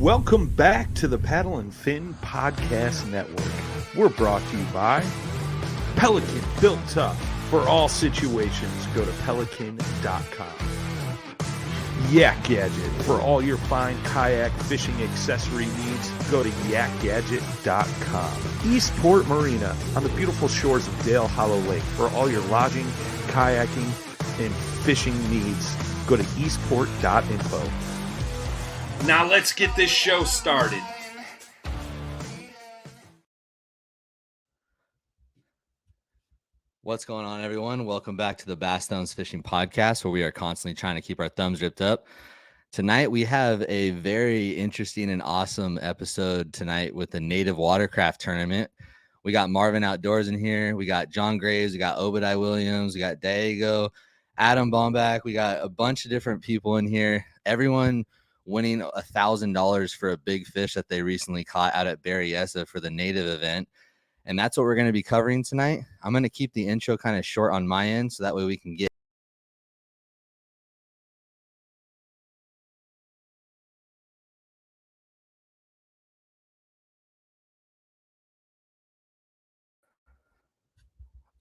Welcome back to the Paddle and Fin Podcast Network. We're brought to you by Pelican, built tough for all situations. Go to pelican.com. Yak Gadget, for all your fine kayak fishing accessory needs. Go to yakgadget.com. Eastport Marina, on the beautiful shores of Dale Hollow Lake, for all your lodging, kayaking, and fishing needs. Go to eastport.info. Now let's get this show started. What's going on, everyone? Welcome back to the Bass Stones Fishing Podcast, where we are constantly trying to keep our thumbs ripped up. Tonight, we have a very interesting and awesome episode tonight with the Native Watercraft tournament. We got Marvin Outdoors in here. We got John Graves. We got Obie Williams. We got Daigo, Adam Baumbach. We got a bunch of different people in here. Everyone winning $1,000 for a big fish that they recently caught out at Berryessa for the Native event. And that's what we're going to be covering tonight. I'm going to keep the intro kind of short on my end, so that way we can get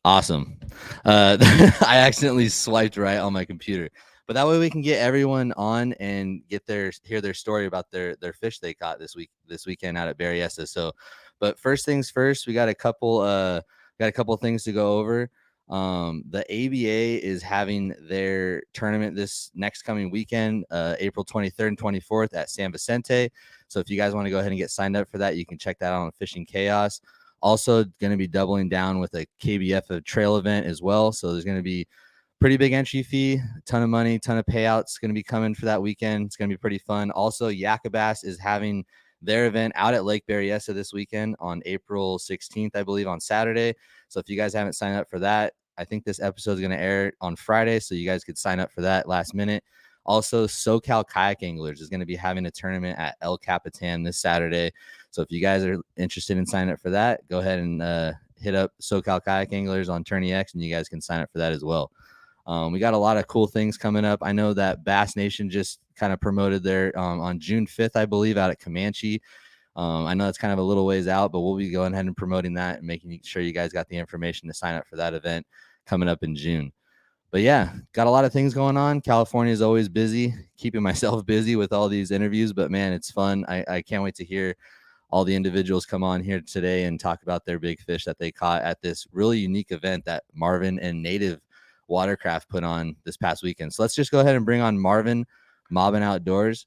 awesome. I accidentally swiped right on my computer, but that way we can get everyone on and hear their story about their fish they caught this weekend out at Berryessa. So, but first things first, we got a couple things to go over. The ABA is having their tournament this next coming weekend, April 23rd and 24th at San Vicente. So if you guys want to go ahead and get signed up for that, you can check that out on Fishing Chaos. Also going to be doubling down with a KBF trail event as well. So there's going to be pretty big entry fee, ton of money, ton of payouts going to be coming for that weekend. It's going to be pretty fun. Also, Yakabas is having their event out at Lake Berryessa this weekend on April 16th, I believe, on Saturday. So if you guys haven't signed up for that, I think this episode is going to air on Friday, so you guys could sign up for that last minute. Also, SoCal Kayak Anglers is going to be having a tournament at El Capitan this Saturday. So if you guys are interested in signing up for that, go ahead and hit up SoCal Kayak Anglers on Tourney X, and you guys can sign up for that as well. We got a lot of cool things coming up. I know that Bass Nation just kind of promoted their on June 5th, I believe, out at Comanche. I know it's kind of a little ways out, but we'll be going ahead and promoting that and making sure you guys got the information to sign up for that event coming up in June. But yeah, got a lot of things going on. California is always busy, keeping myself busy with all these interviews, but man, it's fun. I can't wait to hear all the individuals come on here today and talk about their big fish that they caught at this really unique event that Marvin and Native Watercraft put on this past weekend. So let's just go ahead and bring on Marvin Mobbin Outdoors.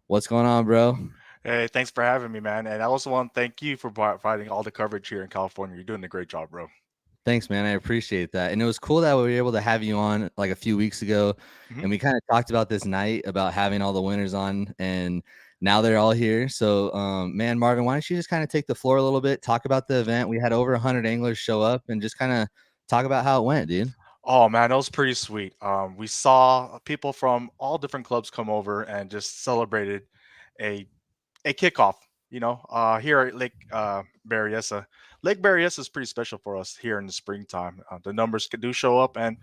What's going on, bro? Hey, thanks for having me, man. And I also want to thank you for providing all the coverage here in California. You're doing a great job, bro. Thanks, man. I appreciate that. And it was cool that we were able to have you on like a few weeks ago. Mhm. And we kind of talked about this night about having all the winners on, and now they're all here. So, man, Marvin, why don't you just kind of take the floor a little bit, talk about the event. We had over 100 anglers show up, and just kind of talk about how it went, dude. Oh man, that was pretty sweet. We saw people from all different clubs come over and just celebrated a a kickoff. Here at Lake Berryessa. Lake Berryessa is pretty special for us here in the springtime. The numbers do show up, and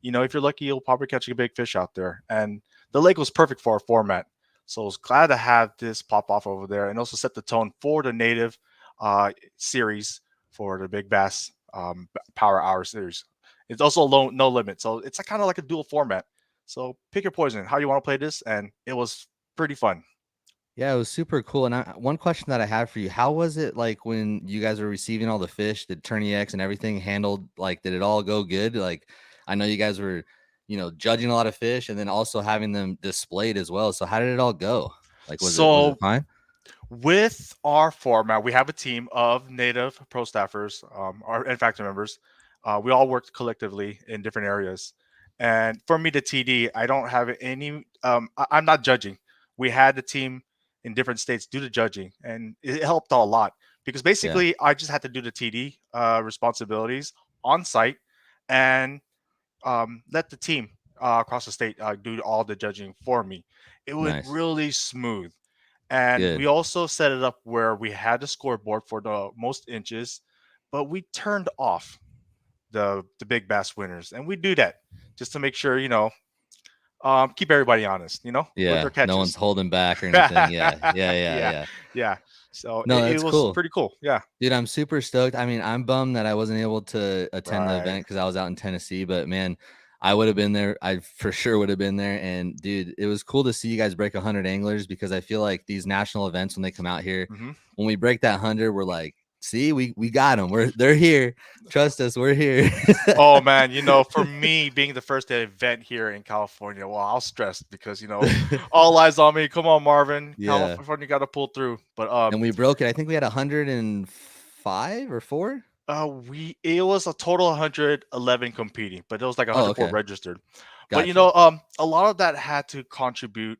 if you're lucky, you'll probably catch a big fish out there. And the lake was perfect for our format, so I was glad to have this pop off over there, and also set the tone for the native series for the Big Bass Power Hour series. It's also no limit, so it's kind of like a dual format. So pick your poison, how you want to play this, and it was pretty fun. Yeah, it was super cool. And one question that I have for you, how was it like when you guys were receiving all the fish? Did Tourney X and everything handled, like, did it all go good? Like, I know you guys were, judging a lot of fish and then also having them displayed as well. So how did it all go? Like, was it So fine? with our format, we have a team of native pro staffers, and factory members. We all worked collectively in different areas. And for me, the TD, I don't have any. I'm not judging. We had the team in different states do the judging, and it helped a lot because Yeah, basically I just had to do the TD responsibilities on site and let the team across the state do all the judging for me. It went nice. really smooth. And we Good. also set it up where we had a scoreboard for the most inches, but we turned off the big bass winners. And we do that just to make sure, keep everybody honest, with Yeah, their no one's catches. holding back or anything. Yeah. Yeah, yeah. So No, it that's was cool. pretty cool. Yeah. Dude, I'm super stoked. I mean, I'm bummed that I wasn't able to attend the Right. event because I was out in Tennessee, but man, I would have been there. I for sure would have been there. And dude, it was cool to see you guys break 100 anglers because I feel like these national events when they come out here, Hmm. when we break that 100, we're like, see, we got them. They're here. Trust us, we're here. Oh man, for me being the first event here in California, well, I was stressed because all eyes on me. Come on, Marvin, Yeah. California got to pull through. But And we broke it. I think we had 105 or 4. it was a total 111 competing, but there was like Oh, 104 okay. registered. But Gotcha. a lot of that had to contribute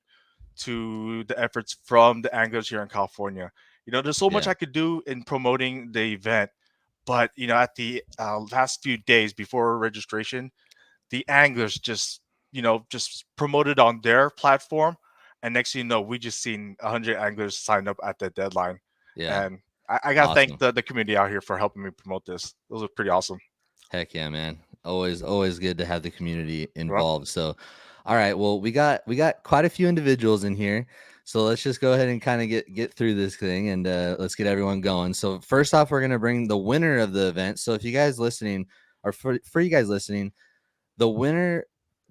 to the efforts from the anglers here in California. There's so much Yeah. I could do in promoting the event, but at the last few days before registration, the anglers just promoted on their platform, and next thing you know, we just seen 100 anglers sign up at the deadline, Yeah. and I gotta thank Awesome. the community out here for helping me promote this. Those are pretty awesome. Heck yeah, man. Always good to have the community Well, involved. So, all right, well, we got quite a few individuals in here. So let's just go ahead and kind of get through this thing and let's get everyone going. So first off, we're going to bring the winner of the event. So if you guys listening, or for you guys listening, the winner,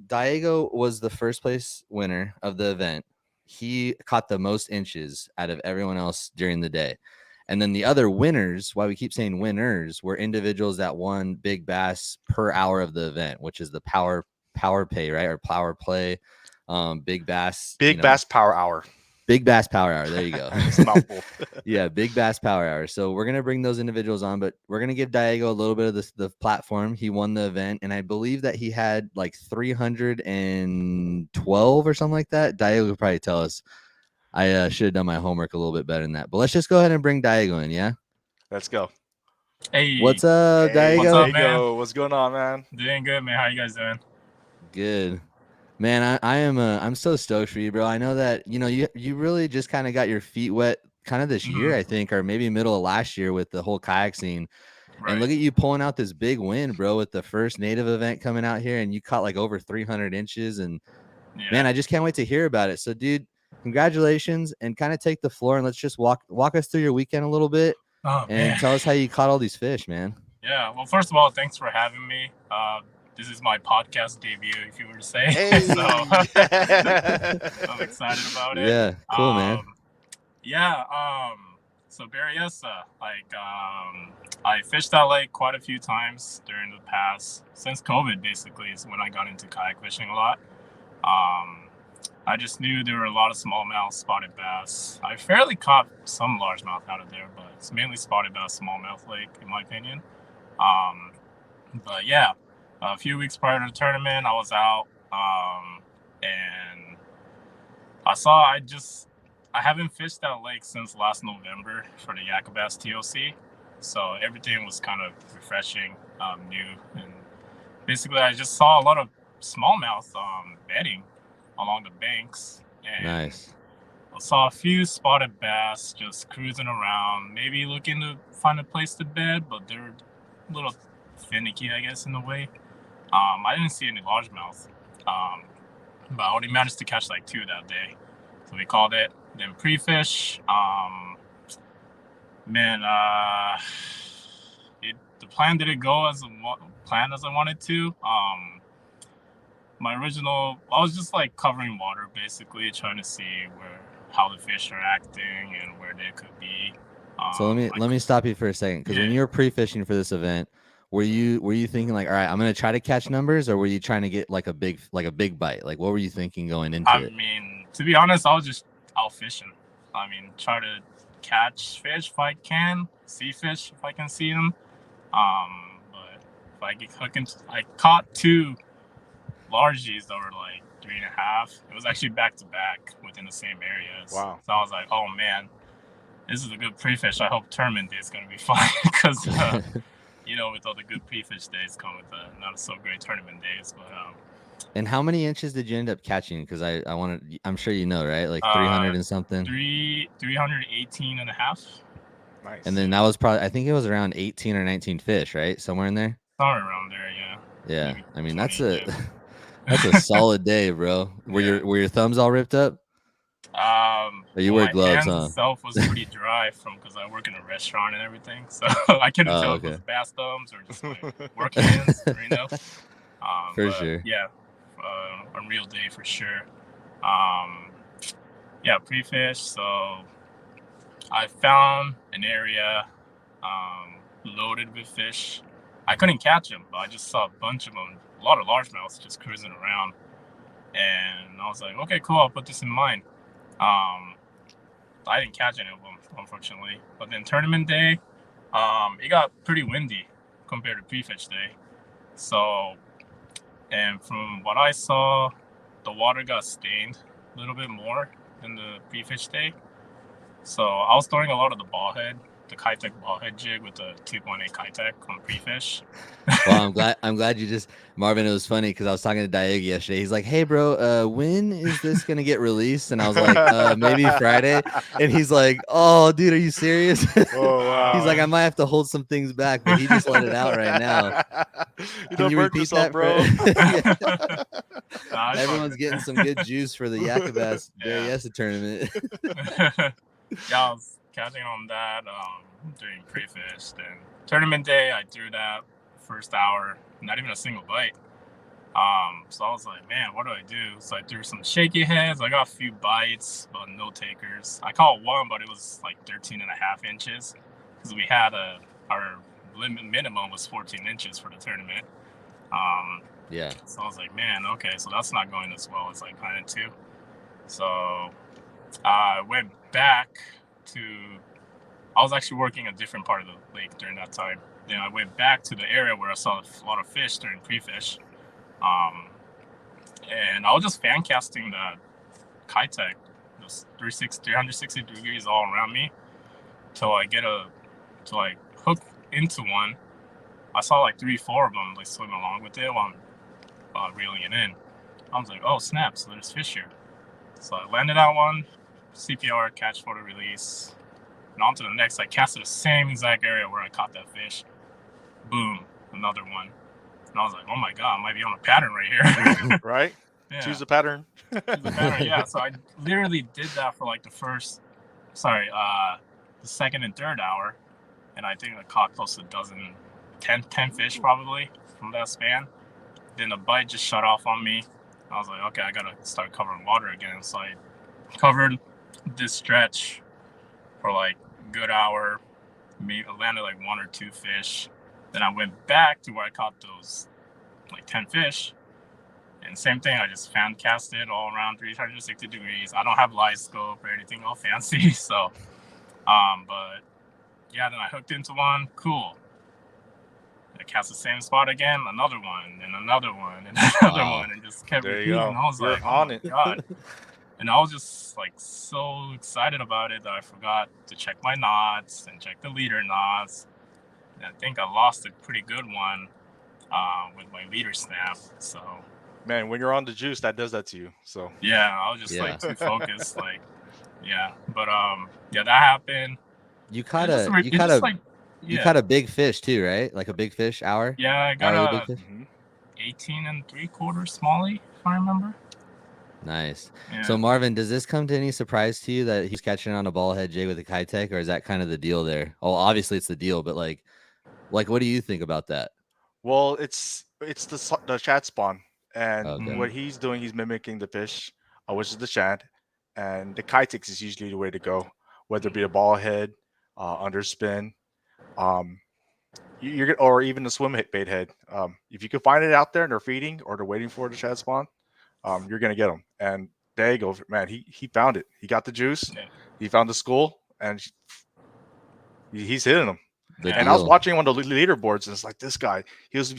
Daigo, was the first place winner of the event. He caught the most inches out of everyone else during the day. And then the other winners, why we keep saying winners, were individuals that won big bass per hour of the event, which is the power pay, right? Or power play. Big bass, Big Bass Power Hour. Big Bass Power Hour. There you go. It's a mouthful. Yeah, Big Bass Power Hour. So we're gonna bring those individuals on, but we're gonna give Daigo a little bit of the platform. He won the event, and I believe that he had like 312 or something like that. Daigo will probably tell us. I should have done my homework a little bit better than that. But let's just go ahead and bring Daigo in. Yeah. Let's go. Hey, What's up, Hey, Daigo? what's up, man? Daigo, what's going on, man? Doing good, man. How you guys doing? Good. Man, I'm so stoked for you, bro. I know that you really just kind of got your feet wet kind of this year, I think, or maybe middle of last year with the whole kayak scene. Right. And look at you pulling out this big win, bro, with the first Native event coming out here, and you caught like over 300 inches. And man, I just can't wait to hear about it. So, dude, congratulations, and kind of take the floor and let's just walk us through your weekend a little bit and tell us how you caught all these fish, man. Yeah. Well, first of all, thanks for having me. This is my podcast debut, if you were to say. Hey. So I'm excited about it. Yeah, cool, man. Yeah. So Berryessa, I fished that lake quite a few times during the past, since COVID, basically, is when I got into kayak fishing a lot. I just knew there were a lot of smallmouth, spotted bass. I fairly caught some largemouth out of there, but it's mainly spotted bass, smallmouth lake, in my opinion. But yeah, a few weeks prior to the tournament, I was out, and I haven't fished that lake since last November for the Yakubass TOC. So everything was kind of refreshing, new. And basically, I just saw a lot of smallmouth bedding along the banks. And Nice. I saw a few spotted bass just cruising around, maybe looking to find a place to bed, but they're a little finicky, I guess, in a way. I didn't see any largemouth, but I already managed to catch like 2 that day. So we called it. Then pre-fish, the plan didn't go as planned as I wanted to. I was just like covering water, basically trying to see how the fish are acting and where they could be. So let me stop you for a second, because when you were pre-fishing for this event, were you thinking like, all right, I'm gonna try to catch numbers, or were you trying to get like a big bite? Like, what were you thinking going into it? I mean, to be honest, I was just out fishing. I mean, try to catch fish if I can, see fish if I can see them. But if I get hooking, I caught 2 largies that were like 3.5. It was actually back to back within the same areas. Wow. So I was like, oh man, this is a good pre-fish. I hope tournament day is going to be fun because, with all the good pre-fish days come with not so great tournament days. But and how many inches did you end up catching? Because I'm sure you know, right? Like 300 and something. 318 and a half. Nice. And then that was probably, I think it was around 18 or 19 fish, right? Somewhere in there. Somewhere around there, yeah. Yeah. Maybe I mean, 20, That's a solid day, bro. Were Yeah. your thumbs all ripped up? Or you wear My gloves, hands huh? itself was pretty dry because I work in a restaurant and everything, so I couldn't tell if it Okay. was bath thumbs or just my work hands, For but sure. yeah, a real day for sure. Um, yeah, pre-fish. So I found an area loaded with fish. I couldn't catch them, but I just saw a bunch of them, a lot of largemouths just cruising around, and I was like, okay, cool, I'll put this in mind. I didn't catch any of them, unfortunately. But then tournament day, it got pretty windy compared to pre-fish day. So, and from what I saw, the water got stained a little bit more than the pre-fish day. So I was throwing a lot of the ball head, the kayak ball head jig with the 2.8 kayak on pre-fish. Well, I'm glad you just, Marvin. It was funny because I was talking to Daigo yesterday. He's like, "Hey, bro, when is this gonna get released?" And I was like, "Maybe Friday." And he's like, "Oh, dude, are you serious?" Oh, wow. He's like, "I might have to hold some things back," but he just let it out right now. You Can don't you burn repeat yourself, that, bro. Yeah. Nah, it's Everyone's getting some good juice for the Yakabass Yeah. Berryessa tournament. Yeah, I was catching on that during pre-fish. Then tournament day, I threw that first hour, not even a single bite. So I was like, man, what do I do? So I threw some shaky heads. I got a few bites, but no takers. I caught one, but it was like 13.5 inches because we had our limit minimum was 14 inches for the tournament. Yeah. So I was like, man, okay, so that's not going as well as I planned to. So I went back to, I was actually working a different part of the lake during that time. Then I went back to the area where I saw a lot of fish during pre-fish. And I was just fan casting the kayak, just 360 degrees all around me till I hook into one. I saw like 3-4 of them like swimming along with it while I'm reeling it in. I was like, oh snap, so there's fish here. So I landed on one, CPR, catch, photo, release, and on to the next. I casted the same exact area where I caught that fish. Boom, another one. And I was like, oh my God, I might be on a pattern right here. Right? Yeah. Choose a pattern. Choose a pattern, yeah. So I literally did that for like the second and third hour. And I think I caught close to 10 fish probably from that span. Then the bite just shut off on me. I was like, okay, I gotta start covering water again. So I covered this stretch for like a good hour. Maybe I landed like 1 or 2 fish. Then I went back to where I caught those like 10 fish. And same thing, I just fan cast it all around 360 degrees. I don't have light scope or anything all fancy. So, but yeah, then I hooked into one. Cool. I cast the same spot again, another one, and another one, and another one, and just kept There you repeating. go. I was You're like, on oh it. my God. And I was just like so excited about it that I forgot to check my knots and check the leader knots. And I think I lost a pretty good one with my leader snap. So Man, when you're on the juice, that does that to you. So yeah, I was just Yeah. like too focused. Like, yeah. But yeah, that happened. You caught It's a just like, you yeah. caught a big fish too, right? Like a big fish hour? Yeah, I got Hourly a big fish? 18 3/4 smallie, if I remember. Nice. Yeah. So Marvin, does this come to any surprise to you that he's catching on a ball head jig with a kayak, or is that kind of the deal there? Oh, obviously it's the deal, but like what do you think about that? well, it's the shad spawn, and Okay. what he's doing, he's mimicking the fish, which is the shad, and the kitex is usually the way to go, whether it be a ball head, underspin, or even the swim bait head. If you can find it out there and they're feeding or they're waiting for the shad spawn, you're gonna get them. And there you go, man. He found it. He got the juice. Yeah. He found the school, and he's hitting them. The And I was deal. watching him on the leaderboards, and it's like this guy. He was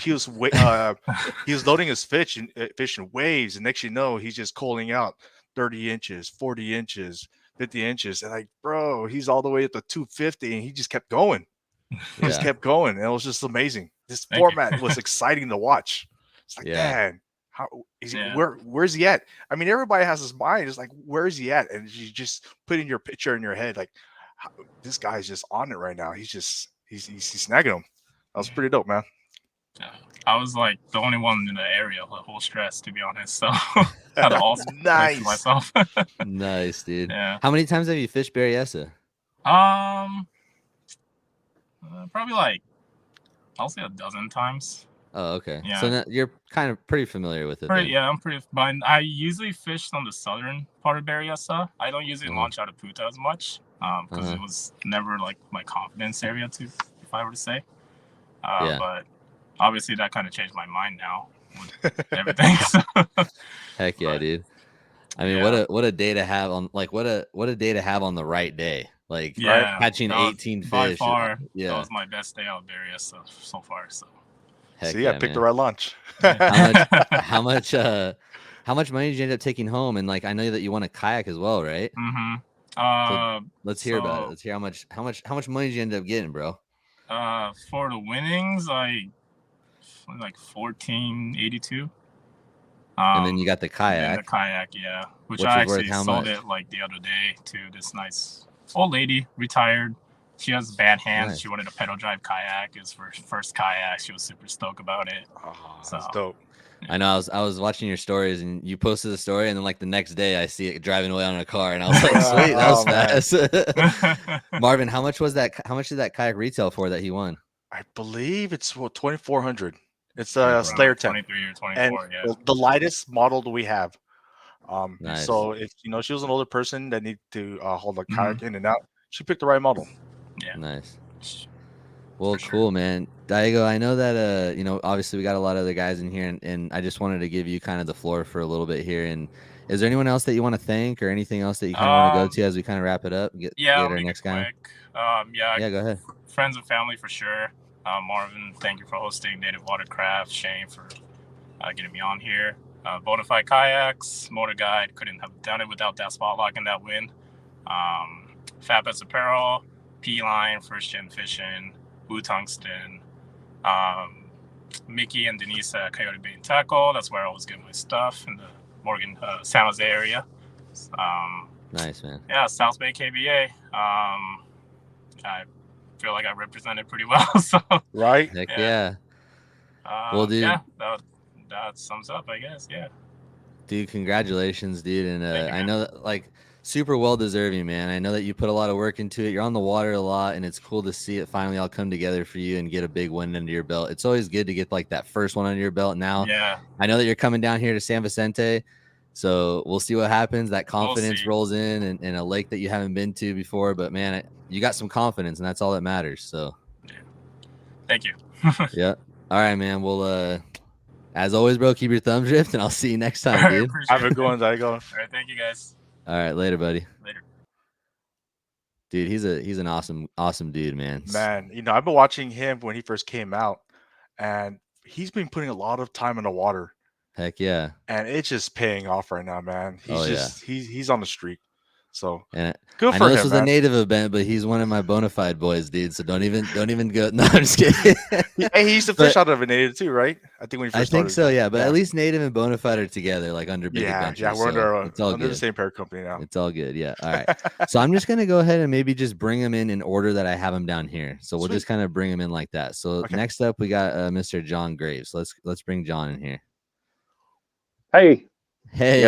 loading his fish in waves, and next you know, he's just calling out 30 inches, 40 inches, 50 inches, and like, bro, he's all the way up to 250, and he just kept going. He just Yeah. kept going, and it was just amazing. This Thank you. format was exciting to watch. It's like, Yeah. man, how is he? Yeah. Where's he at? I mean, everybody has his mind. It's like, where's he at? And you just put in your picture in your head, like, this guy's just on it right now. He's snagging them. That was pretty dope, man. I was like the only one in the area, the whole stress, to be honest. So had all Nice. to myself. Nice, dude. Yeah. How many times have you fished Berryessa? Probably like I'll say a dozen times. Oh, okay. Yeah. So now you're kind of pretty familiar with it. Then. Yeah, I'm pretty. But I usually fish on the southern part of Berryessa. I don't usually launch out of Puta as much because it was never like my confidence area to, if I were to say. But obviously that kind of changed my mind now with everything. Heck yeah, dude. I mean, what a day to have on what a day to have on the right day. Like catching 18 fish. By far, that was my best day out of Berryessa so far. So. Heck See, yeah, I picked man. the right lunch. How much money did you end up taking home? And like, I know that you want a kayak as well, right? Mm-hmm. So let's hear about it. Let's hear how much money did you end up getting, bro? For the winnings, like 1482. And then you got the kayak. The kayak, yeah. Which I actually sold it like the other day to this nice old lady, retired. She has bad hands. Nice. She wanted a pedal drive kayak. It was her first kayak. She was super stoked about it. Oh, that's dope. I know. I was watching your stories, and you posted the story, and then like the next day, I see it driving away on a car, and I was like, "Sweet, that was fast." Marvin, how much was that? How much did that kayak retail for that he won? I believe it's 2,400. It's a Slayer 10, 23 or 24. And yeah, the lightest model that we have. Nice. So if she was an older person that needed to hold a kayak in and out, she picked the right model. Yeah. Nice. Well, cool, man. Daigo, I know that obviously we got a lot of other guys in here, and I just wanted to give you kind of the floor for a little bit here. And is there anyone else that you want to thank, or anything else that you kind of want to go to as we kind of wrap it up? Get our next guy. Yeah, go ahead. Friends and family for sure. Marvin, thank you for hosting. Native Watercraft, Shane for getting me on here. Bonafide Kayaks, Motor Guide, couldn't have done it without that spot lock and that win. Fat Bets Apparel, P-Line, First Gen Fishing, Blue Tungsten, Mickey and Denise at Coyote Bait and Tackle. That's where I always get my stuff in the Morgan, San Jose area. Nice, man. Yeah, South Bay KBA. I feel like I represented pretty well. So right? Heck yeah. Well, dude. Yeah, that sums up, I guess. Yeah. Dude, congratulations, dude. And you, I know that super well deserving, man. I know that you put a lot of work into it. You're on the water a lot, and it's cool to see it finally all come together for you and get a big win under your belt. It's always good to get like that first one under your belt. Now, I know that you're coming down here to San Vicente, so we'll see what happens. That confidence rolls in a lake that you haven't been to before, but man, you got some confidence, and that's all that matters. So, thank you. Yeah. All right, man. Well, as always, bro, keep your thumbs ripped, and I'll see you next time, dude. Have a good one, Daigo. All right, thank you, guys. All right, later, buddy. Later. Dude, he's an awesome dude, man. Man, I've been watching him when he first came out, and he's been putting a lot of time in the water. Heck yeah. And it's just paying off right now, man. He's on the streak. So and good I for know him. This was man. a native event, but he's one of my bona fide boys, dude. So don't even go. No, I'm just kidding. Hey, he used to fish out of a native too, right? I think when he first started. So, yeah. But at least native and bona fide are together, like under Big Adventure. Yeah, we're so under the same parent company now. It's all good. Yeah. All right. So I'm just gonna go ahead and maybe just bring him in order that I have him down here. So we'll just kind of bring him in like that. So next up we got Mr. John Graves. Let's bring John in here. Hey,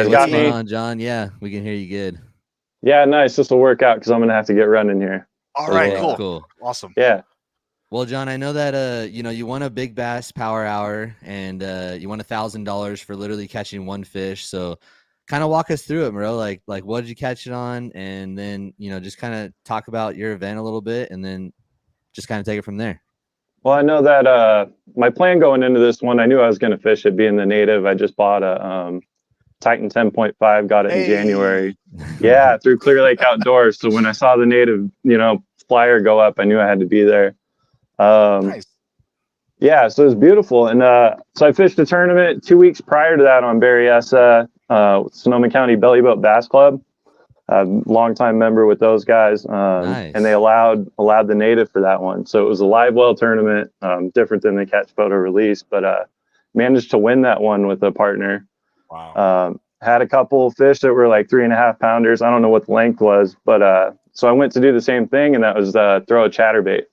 what's going on, John? Yeah, we can hear you good. Yeah, nice. This will work out because I'm gonna have to get running here. All right, cool, awesome. Yeah. Well, John, I know that you won a Big Bass Power Hour, and you won $1,000 for literally catching one fish. So, kind of walk us through it, bro. Like what did you catch it on, and then just kind of talk about your event a little bit, and then just kind of take it from there. Well, I know that my plan going into this one, I knew I was going to fish it. Being the native, I just bought a Titan 10.5, got it in January. Yeah, through Clear Lake Outdoors. So when I saw the native, flyer go up, I knew I had to be there. Nice. Yeah, so it was beautiful. And so I fished a tournament 2 weeks prior to that on Berryessa, Sonoma County Belly Boat Bass Club. Longtime member with those guys. Nice. And they allowed the native for that one. So it was a live well tournament, different than the catch photo release, but managed to win that one with a partner. Wow. Had a couple fish that were like 3.5 pounders. I don't know what the length was, but so I went to do the same thing, and that was throw a chatterbait.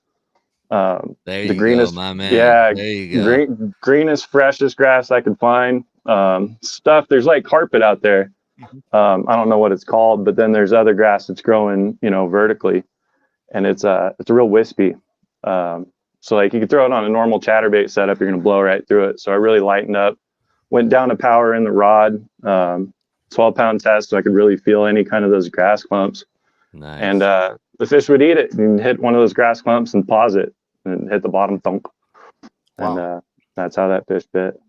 There The you greenest, go, my man. yeah, There you go. greenest, freshest grass I could find. Stuff. There's like carpet out there. I don't know what it's called, but then there's other grass that's growing, vertically, and it's real wispy. So like you could throw it on a normal chatterbait setup, you're gonna blow right through it. So I really lightened up, went down to power in the rod, 12-pound test, so I could really feel any kind of those grass clumps. Nice. And the fish would eat it and hit one of those grass clumps and pause it and hit the bottom thunk. Wow. And that's how that fish bit.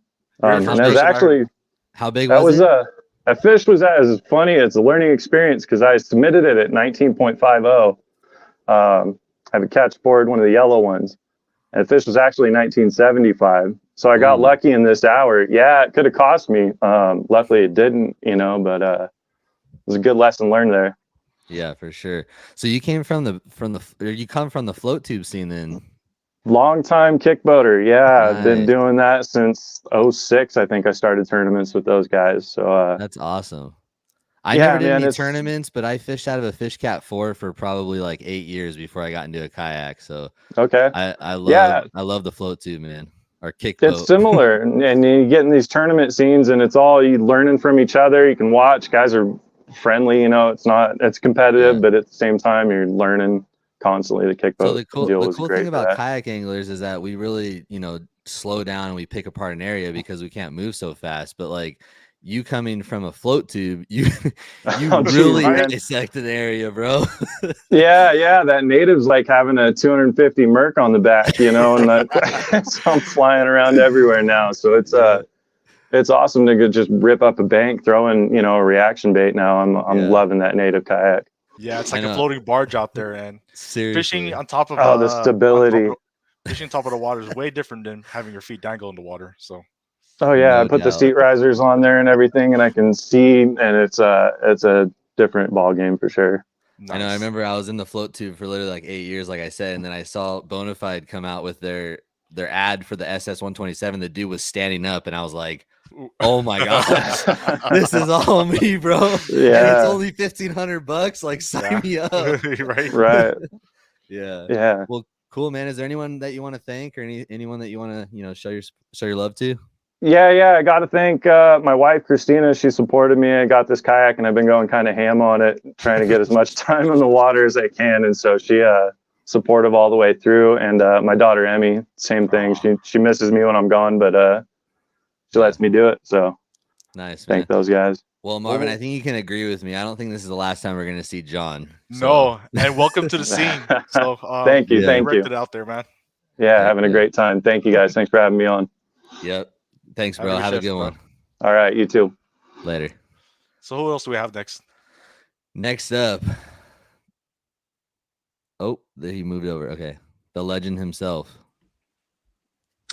You're the And first it was person I actually heard. How big that was was it? a fish was that is funny. It's a learning experience because I submitted it at 19.50. I have a catch board, one of the yellow ones, and the fish was actually 1975. So I got Ooh. lucky in this hour. Yeah, it could have cost me. Luckily it didn't, but it was a good lesson learned there. Yeah, for sure. So you came you come from the float tube scene then? Long time kickboater. Yeah, I've been Nice. doing that since 06. I think I started tournaments with those guys. So That's awesome. I yeah, never did man, any tournaments, but I fished out of a Fish Cat 4 for probably like 8 years before I got into a kayak. So okay. I Yeah. love the float tube, man. Or kick It's boat. similar, and you get in these tournament scenes, and it's all you learning from each other. You can watch, guys are friendly. It's competitive, Yeah. but at the same time, you're learning constantly. The kick So boat the cool deal was great thing for about that. kayak anglers is that we really, slow down and we pick apart an area because we can't move so fast. But like you coming from a float tube, you Oh, geez, really man. dissect an area, bro. Yeah, that native's like having a 250 Merc on the back, and so I'm flying around everywhere now. So it's awesome to just rip up a bank, throwing a reaction bait. Now I'm loving that native kayak. Yeah, it's like a floating barge out there, and Seriously. fishing on top of the stability. Fishing on top of the water is way different than having your feet dangle in the water. So. Oh yeah, No I put the doubt. seat risers on there and everything, and I can see, and it's a different ball game for sure. I know. I remember I was in the float tube for literally like 8 years, like I said, and then I saw Bonafide come out with their ad for the SS127. The dude was standing up, and I was like, "Oh my gosh, this is all me, bro!" Yeah, and it's only $1,500. Like, sign me up. Right. Yeah. Well, cool, man. Is there anyone that you want to thank, or anyone that you want to show your love to? Yeah. I got to thank my wife, Christina. She supported me. I got this kayak, and I've been going kind of ham on it, trying to get as much time in the water as I can. And so she supportive all the way through. And my daughter, Emmy, same thing. She misses me when I'm gone, but she lets me do it. So nice. Thank those guys. Well, Marvin, I think you can agree with me. I don't think this is the last time we're going to see John. So. No, and welcome to the scene. So thank you. It out there, man. Yeah, having a great time. Thank you guys. Thanks for having me on. Yep. Thanks, bro. Have a good one. All right, you too. Later. So who else do we have next? Next up. Oh, he moved over. Okay. The legend himself.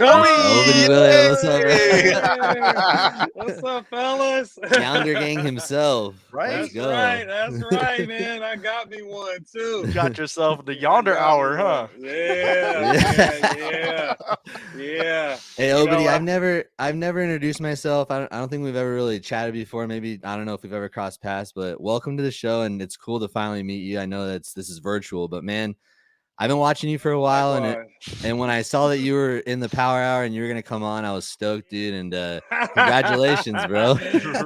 Obie Williams. What's up, bro? What's up, fellas? Yonder Gang himself. Right? Let's go. That's right, man. I got me one too. You got yourself the Yonder Hour, huh? Yeah. Hey, Obie, I've never introduced myself. I don't think we've ever really chatted before. Maybe I don't know if we've ever crossed paths, but welcome to the show, and it's cool to finally meet you. I know this is virtual, but man, I've been watching you for a while, and when I saw that you were in the Power Hour and you were gonna come on, I was stoked, dude. And congratulations, bro.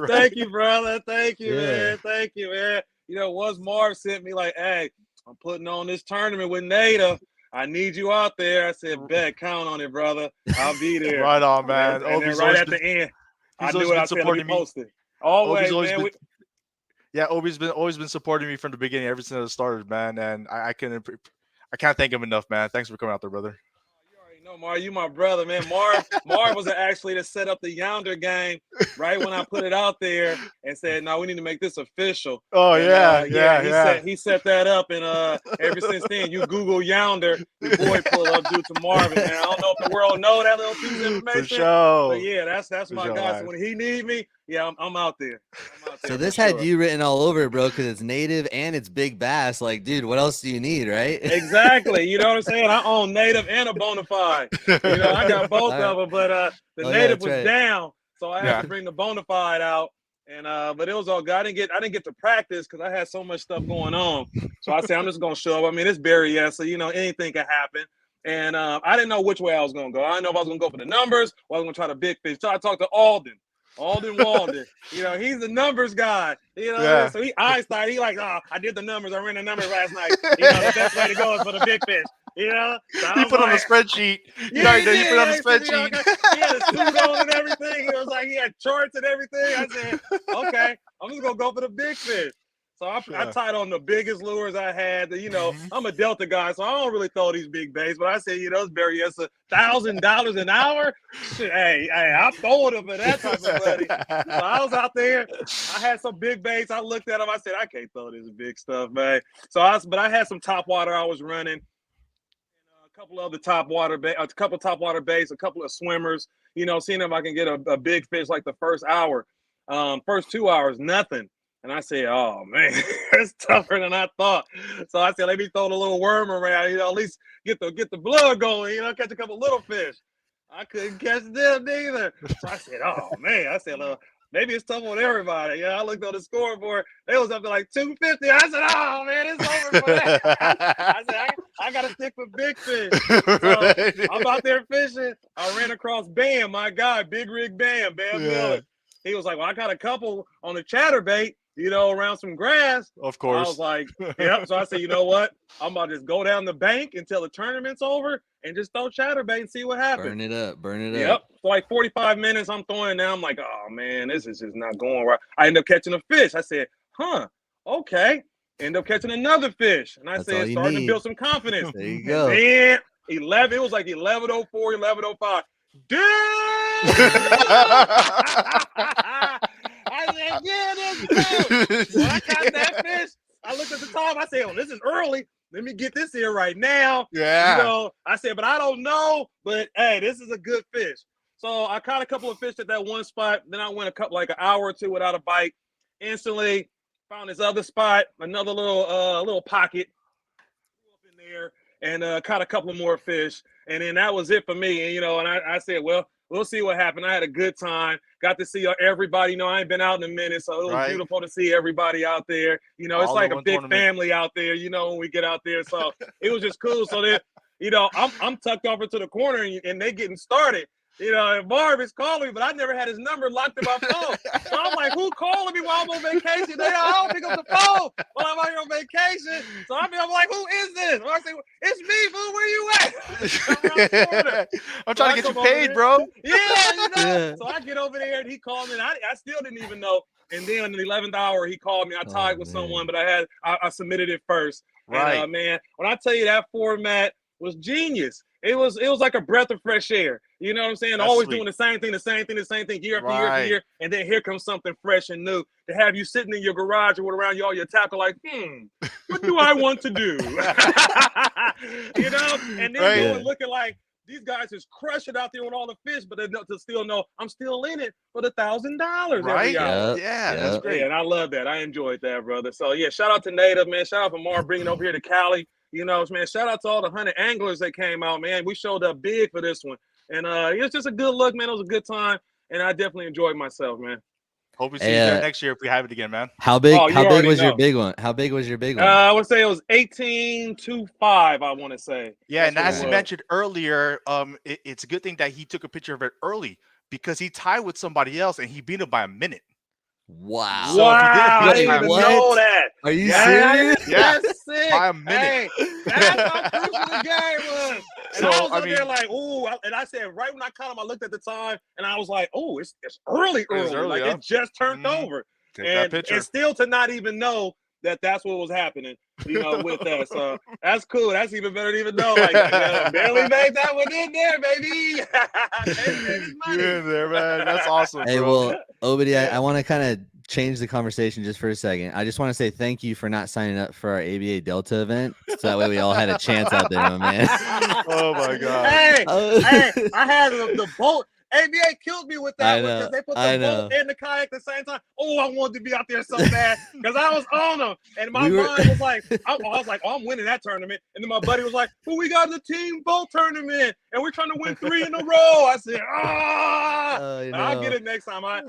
Thank you, brother. Thank you, man. Thank you, man. Once Marv sent me like, "Hey, I'm putting on this tournament with Native. I need you out there." I said, "Bet, count on it, brother. I'll be there." Right on, man. And then right at the end, I knew what I said. Let me post it. Always, man. Obie's always been supporting me from the beginning, ever since it started, man. And I can't thank him enough, man. Thanks for coming out there, brother. You already know, Marv. You my brother, man. Marv was actually to set up the Yonder game right when I put it out there and said, "No, we need to make this official." Oh, and, He set that up, and ever since then, you Google Yonder, your boy pull up due to Marvin, man. I don't know if the world know that little piece of information. For sure. But yeah, that's my guy. So when he need me, I'm out there. So this had you written all over it, bro, because it's native and it's big bass. Like, dude, what else do you need, right? Exactly. You know what I'm saying? I own native and a Bonafide. I got both of them, but the native was down, so I had to bring the Bonafide out. And but it was all good. I didn't get to practice because I had so much stuff going on. So I said I'm just gonna show up. I mean, it's Berryessa, anything can happen. And I didn't know which way I was going to go. I didn't know if I was going to go for the numbers or I was going to try the big fish. So I talked to Alden Walden. You know, he's the numbers guy. You know, so Einstein, he like, oh, I did the numbers. I ran the numbers last night. You know, the best way to go is for the big fish. You know, so he put on a spreadsheet. He put on a spreadsheet. He had a suit on and everything. It was like he had charts and everything. I said, okay, I'm just gonna go for the big fish. So I tied on the biggest lures I had. You know, I'm a Delta guy, so I don't really throw these big baits. But I said, you know, it's Berryessa, $1,000 an hour. Hey, I'm throwing them for that type of money. So I was out there. I had some big baits. I looked at them. I said, I can't throw this big stuff, man. But I had some top water I was running. A couple of top water baits, a couple of swimmers, you know, seeing if I can get a big fish like the first hour. First 2 hours, nothing. And I said, oh man, it's tougher than I thought. So I said, let me throw the little worm around, you know, at least get the blood going, you know, catch a couple little fish. I couldn't catch them neither. So I said, oh man, maybe it's tough on everybody. Yeah, I looked on the scoreboard. They was up to like 250. I said, oh man, it's over for that. I said, I got to stick with big fish. So I'm out there fishing. I ran across Bam, my guy, Big Rig Bam Miller. He was like, well, I got a couple on the chatterbait, you know, around some grass. Of course. I was like, yep. So I said, you know what? I'm about to just go down the bank until the tournament's over and just throw chatterbait and see what happens. Burn it up. Yep. So like 45 minutes, I'm throwing now. I'm like, oh man, this is just not going right. I end up catching a fish. I said, okay. End up catching another fish. And I said, starting to build some confidence. There you go. And then it was like 11:04, 11:05. Dude! I said, yeah, let's go. When I caught that fish, I looked at the time. I said, oh, this is early. Let me get this here right now. Yeah. You know, I said, but I don't know. But hey, this is a good fish. So I caught a couple of fish at that one spot. Then I went like an hour or two without a bite. Instantly found this other spot, another little pocket up in there, and caught a couple more fish. And then that was it for me. And, you know, and I said, well, we'll see what happened. I had a good time. Got to see everybody. You know, I ain't been out in a minute, so it was beautiful to see everybody out there. You know, it's like a big family out there, you know, when we get out there. So it was just cool. So then, you know, I'm tucked over to the corner and they getting started. You know, and Marvin's calling me, but I never had his number locked in my phone. So I'm like, who calling me while I'm on vacation? I don't pick up the phone while I'm out here on vacation. So I'm like, who is this? I say, it's me, fool. Where you at? I'm trying to get you paid, bro. Yeah, you know. So I get over there and he called me. And I still didn't even know. And then in the 11th hour, he called me. I tied with someone, but I submitted it first. Right. And man, when I tell you that format was genius. It was like a breath of fresh air. You know what I'm saying? That's always sweet. doing the same thing year after year after year. And then here comes something fresh and new to have you sitting in your garage or around all your tackle like, what do I want to do? You know? And then going looking like these guys is crushing out there with all the fish, but they to still know I'm still in it for the $1,000 every hour. Yeah, that's great. Yeah, and I love that. I enjoyed that, brother. So yeah, shout out to Native, man. Shout out to Marv bringing over here to Cali. You know, man, shout out to all the 100 anglers that came out, man. We showed up big for this one. And it was just a good look, man. It was a good time. And I definitely enjoyed myself, man. Hope we see you there next year if we have it again, man. How big was your big one? How big was your big one? I would say it was 18.25, I want to say. Yeah, and as you mentioned earlier, it's a good thing that he took a picture of it early because he tied with somebody else and he beat him by a minute. Wow. So I didn't even know that. Are you serious? Yeah. That's sick. By a minute. Hey, that's how crucial the game was. And So, I was up there like, ooh. And I said, right when I caught him, I looked at the time and I was like, oh, it's early. early, Like it just turned over. Take that picture. And still to not even know that's what was happening, you know, with that. So that's cool. That's even better to even know. Like, barely made that one in there, baby. You're in there, man. That's awesome. Hey, bro. well, Obie, I want to kind of change the conversation just for a second. I just want to say thank you for not signing up for our ABA Delta event, so that way we all had a chance out there, my man. Oh my God. Hey, I had the boat. ABA killed me with that one because they put the boat and the kayak at the same time. Oh, I wanted to be out there so bad because I was on them, and my mind was like, I was like, oh, I'm winning that tournament. And then my buddy was like, well, we got the team boat tournament, and we're trying to win 3 in a row. I said, I'll get it next time. I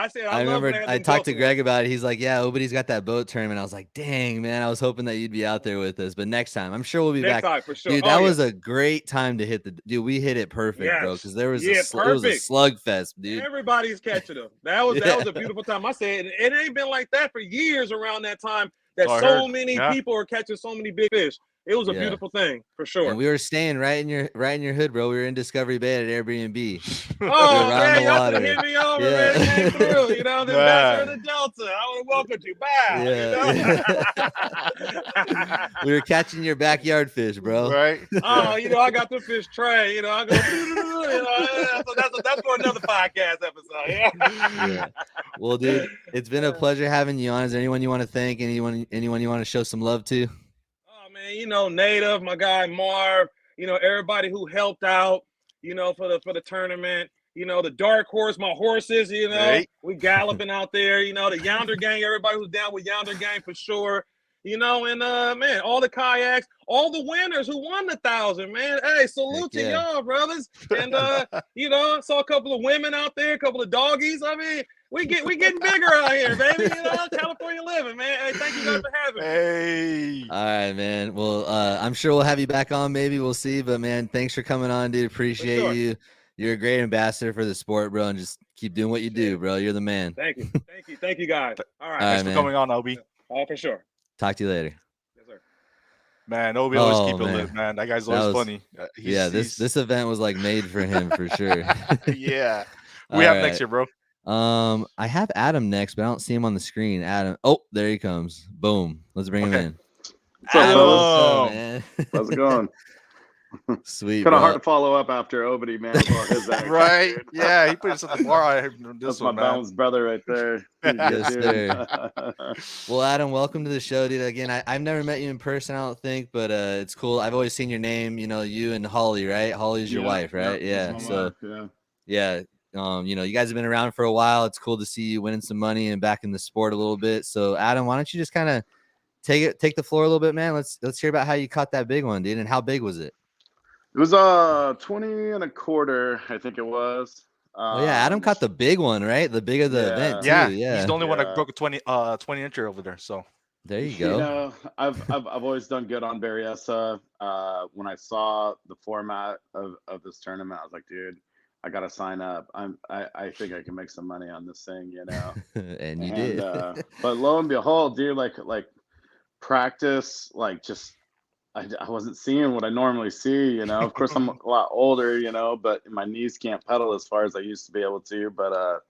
said, I remember I talked to Greg about it. He's like, yeah, Obie's got that boat tournament. I was like, dang, man, I was hoping that you'd be out there with us, but next time, I'm sure we'll be back. Time, for sure. Dude, that was a great time to hit we hit it perfect, bro, because there was it was a slugfest, dude. Everybody's catching them. That was a beautiful time. I said it ain't been like that for years around that time that so many people are catching so many big fish. It was a beautiful thing, for sure. And we were staying right in your hood, bro. We were in Discovery Bay at Airbnb. Oh, man, y'all could have hit me over, man. It came through, you know, the back of the Delta. I would have welcomed you back. You know? We were catching your backyard fish, bro. Right. Oh, you know, I got the fish tray. You know, I go, so that's for another podcast episode. Yeah. Well, dude, it's been a pleasure having you on. Is there anyone you want to thank? Anyone you want to show some love to? You know, Native, my guy Marv, you know, everybody who helped out, you know, for the tournament, you know, the dark horse, my horses, you know, we galloping out there, you know, the Yonder gang, everybody who's down with Yonder gang for sure, you know, and man, all the kayaks, all the winners who won the 1,000, man. Hey, salute to y'all, brothers. And you know, I saw a couple of women out there, a couple of doggies. I mean, we getting bigger out here, baby. You know, California living, man. Hey, thank you guys for having me. Hey. All right, man. Well, I'm sure we'll have you back on. Maybe we'll see. But man, thanks for coming on, dude. Appreciate you. You're a great ambassador for the sport, bro. And just keep doing what you do, bro. You're the man. Thank you, guys. All right. Thanks for coming on, Obie. Oh, for sure. Talk to you later. Yes, sir. Man, Obie always keep it lit, man. That guy's always funny. This event was like made for him for sure. Yeah. We have next year, bro. I have Adam next, but I don't see him on the screen. Adam. Oh, there he comes. Boom. Let's bring him in. What's up, fellas? Man? How's it going? Sweet. Kind of hard to follow up after Obie, man. His right? Yeah, he put us at the bar. That's my balanced brother right there. Yes, sir. Well, Adam, welcome to the show, dude. Again, I've never met you in person, I don't think, but it's cool. I've always seen your name. You know, you and Holly, right? Holly's your wife, right? Yeah. So, yeah. You know, you guys have been around for a while. It's cool to see you winning some money and back in the sport a little bit. So, Adam, why don't you just kind of take the floor a little bit, man? Let's hear about how you caught that big one, dude, and how big was it? It was 20 1/4, I think it was. Oh yeah, Adam caught the big one, right? The big of the event, too. Yeah, yeah. He's the only one that broke a 20 incher over there. So there you go. You know, I've always done good on Berryessa. When I saw the format of this tournament, I was like, dude, I gotta sign up. I think I can make some money on this thing, you know. and you did. But lo and behold, dude, like practice, like just. I wasn't seeing what I normally see, you know. Of course, I'm a lot older, you know, but my knees can't pedal as far as I used to be able to. But,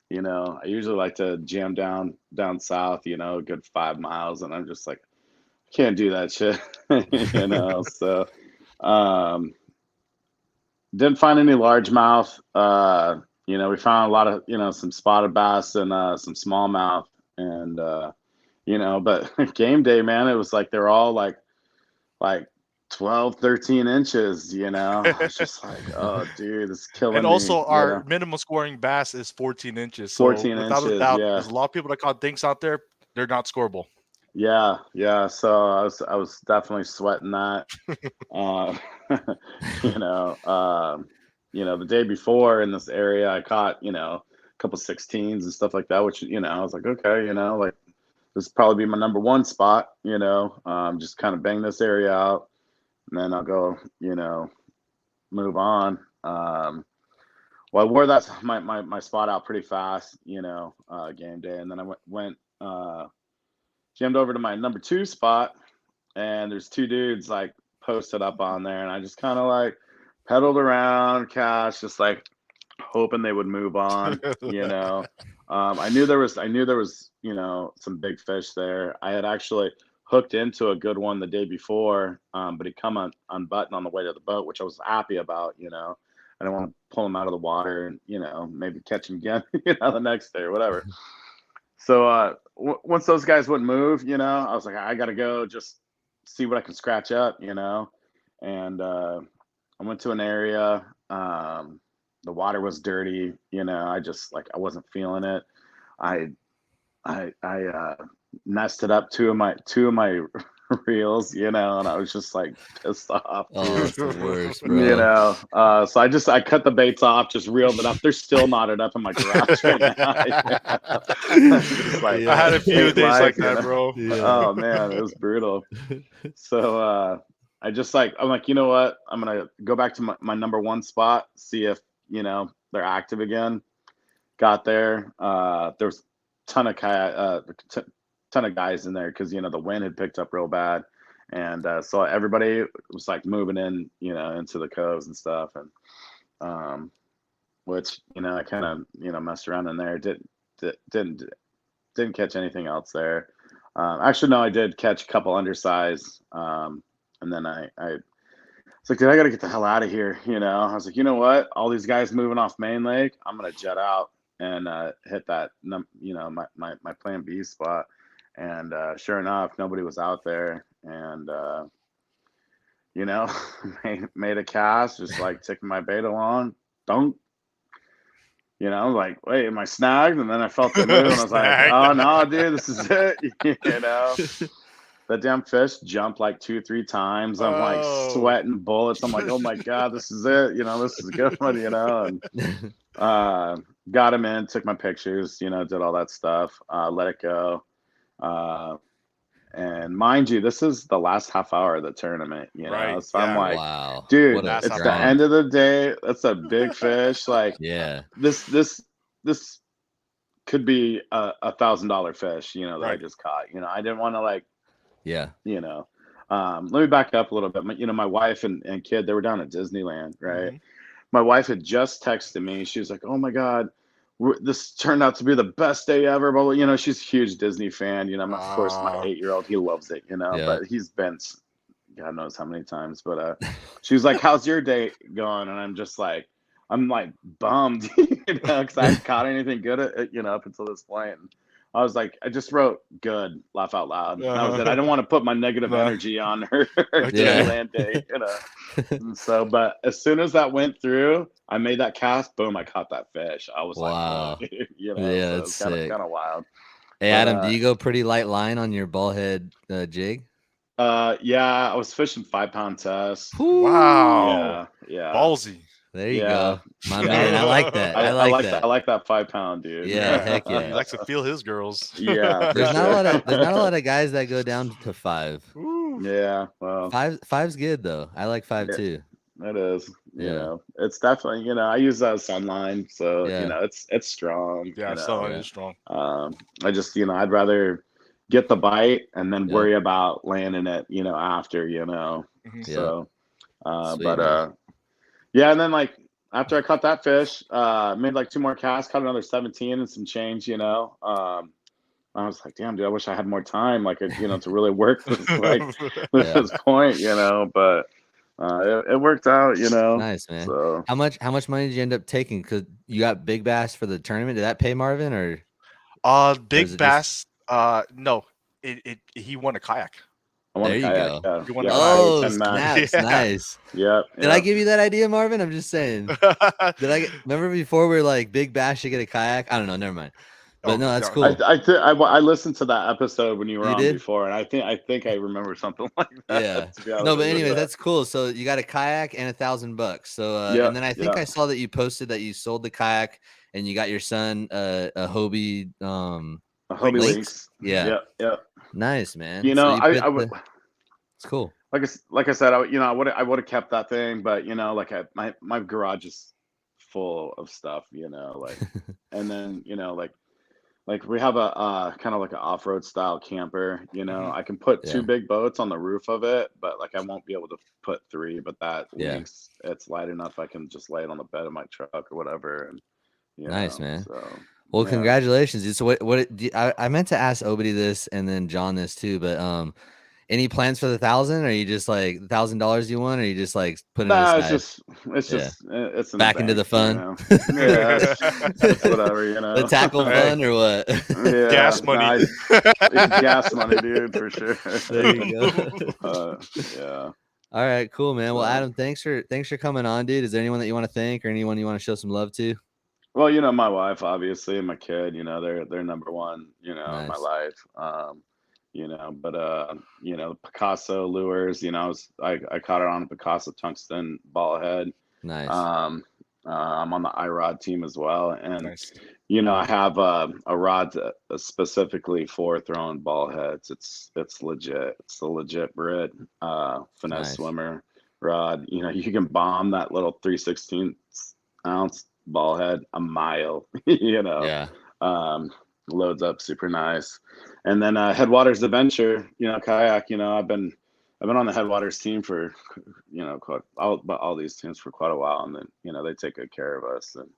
you know, I usually like to jam down south, you know, a good 5 miles. And I'm just like, can't do that shit, you know. So, didn't find any largemouth. You know, we found a lot of, you know, some spotted bass and some smallmouth. And, you know, but game day, man, it was like they're all like 12, 13 inches, you know. It's just like, oh, dude, it's killing me. And also, our minimum scoring bass is 14 inches. So 14 without inches, a doubt, there's a lot of people that caught dinks out there. They're not scoreable. Yeah. So I was definitely sweating that. You know, the day before in this area, I caught, you know, a couple 16s and stuff like that, which, you know, I was like, okay, you know, like, this will probably be my number one spot, you know, just kind of bang this area out, and then I'll go, you know, move on. Well, I wore that my spot out pretty fast, you know, game day, and then I went jammed over to my number 2 spot, and there's 2 dudes like posted up on there, and I just kind of like pedaled around, just like hoping they would move on, you know. I knew there was, you know, some big fish there. I had actually hooked into a good one the day before, but he come unbuttoned on the way to the boat, which I was happy about, you know. I didn't want to pull him out of the water and, you know, maybe catch him again, you know, the next day or whatever. So once those guys wouldn't move, you know, I was like, I got to go just see what I can scratch up, you know. And I went to an area, the water was dirty. You know, I wasn't feeling it. I nested up two of my reels, you know, and I was just like pissed off. Oh, it's the worst, bro. You know, so I cut the baits off, just reeled it up. They're still knotted up in my garage right now. I had a few days like that, bro. Yeah. Oh man, it was brutal. So I'm like, you know what? I'm gonna go back to my number one spot, see if they're active again. Got there. There was ton of guys in there because the wind had picked up real bad, and so everybody was like moving in, into the coves and stuff, and which I kind of messed around in there. Didn't catch anything else there. Actually, no, I did catch a couple undersize, and then I was like, dude, I gotta get the hell out of here. I was like, you know what? All these guys moving off Main Lake, I'm gonna jet out and hit that my plan B spot. And sure enough, nobody was out there, and made a cast, just like taking my bait along. Don't like, wait, am I snagged? And then I felt the move, and I was like, oh no, dude, this is it. The damn fish jumped like 2-3 times. I'm like sweating bullets. I'm like, oh my god, this is it. This is a good one. And got him in, took my pictures. Did all that stuff. Let it go. And mind you, this is the last half hour of the tournament. Right. So I'm like, wow, dude, it's the end of the day. That's a big fish. Like, yeah, this could be a $1,000 fish. That I just caught. I didn't want to like. Yeah. Let me back up a little bit. My wife and kid, they were down at Disneyland, right? Mm-hmm. My wife had just texted me. She was like, oh my God, this turned out to be the best day ever. But, she's a huge Disney fan. Of course, my 8-year-old, he loves it, but he's been, God knows how many times. But she was like, how's your day going? And I'm just like, bummed, because I hadn't caught anything good up until this point. And I was like, I just wrote good, laugh out loud. And that was it. I don't want to put my negative energy on her Disneyland day, And so, but as soon as that went through, I made that cast. Boom! I caught that fish. I was wow. Like, yeah, so that's kind of wild. Hey, Adam, do you go pretty light line on your ball head jig? Yeah, I was fishing 5-pound test. Wow. Yeah. Ballsy. There you go, my man. I like that. I like that. I like that 5-pound, dude. Yeah, heck yeah. He likes to feel his girls. Yeah, there's not a lot of guys that go down to 5. Ooh. Yeah, well, 5's good though. I like 5 too. It is. It's definitely. I use that Sunline, so it's strong. Yeah, Sunline is strong. I just I'd rather get the bite and then worry about landing it. After. Mm-hmm. So, Sweet, but man. Yeah, and then like after I caught that fish, made like 2 more casts, caught another 17 and some change. I was like, damn, dude, I wish I had more time, like to really work this this point, But it worked out, Nice, man. So how much money did you end up taking? Because you got big bass for the tournament. Did that pay Marvin or? Big bass. No, he won a kayak. There you go. Yeah. Oh, snaps. Nice. Yep. Did I give you that idea, Marvin? I'm just saying. Remember before we were like, big bass should get a kayak? I don't know. Never mind. But no, that's cool. I listened to that episode when you were on did? before, and I think I remember something like that. Yeah. No, but anyway, that's cool. So you got a kayak and $1,000. So and then I think I saw that you posted that you sold the kayak and you got your son a Hobie Links. Yeah. Yeah. Nice, man. I would. It's cool. Like I said, I would have kept that thing, but my garage is full of stuff, and then like we have a kind of like an off-road style camper, I can put 2 big boats on the roof of it, but like I won't be able to put 3, but that Links, it's light enough I can just lay it on the bed of my truck or whatever. And nice, man. So, well, congratulations, dude. So I meant to ask Obie this and then John this too, but any plans for the 1,000? Or are you just like $1,000 you want, or are you just like putting it aside? It's back into the fun. It's whatever, The tackle fun or what? Yeah, gas money. Gas money, dude, for sure. There you go. Yeah. All right, cool, man. Well, So- Adam, thanks for coming on, dude. Is there anyone that you want to thank or anyone you want to show some love to? Well, my wife, obviously, and my kid, they're number one, in my Nice. life. But Picasso lures, I caught it on a Picasso tungsten ball head. Nice. I'm on the iRod team as well, and Nice. I have a rod specifically for throwing ball heads. It's legit. It's a legit Brit finesse Nice. swimmer rod. You can bomb that little 3/16 ounce ball head a mile. Yeah. Loads up super nice. And then Headwaters Adventure, kayak. I've been on the Headwaters team for all these teams for quite a while, and then they take good care of us, and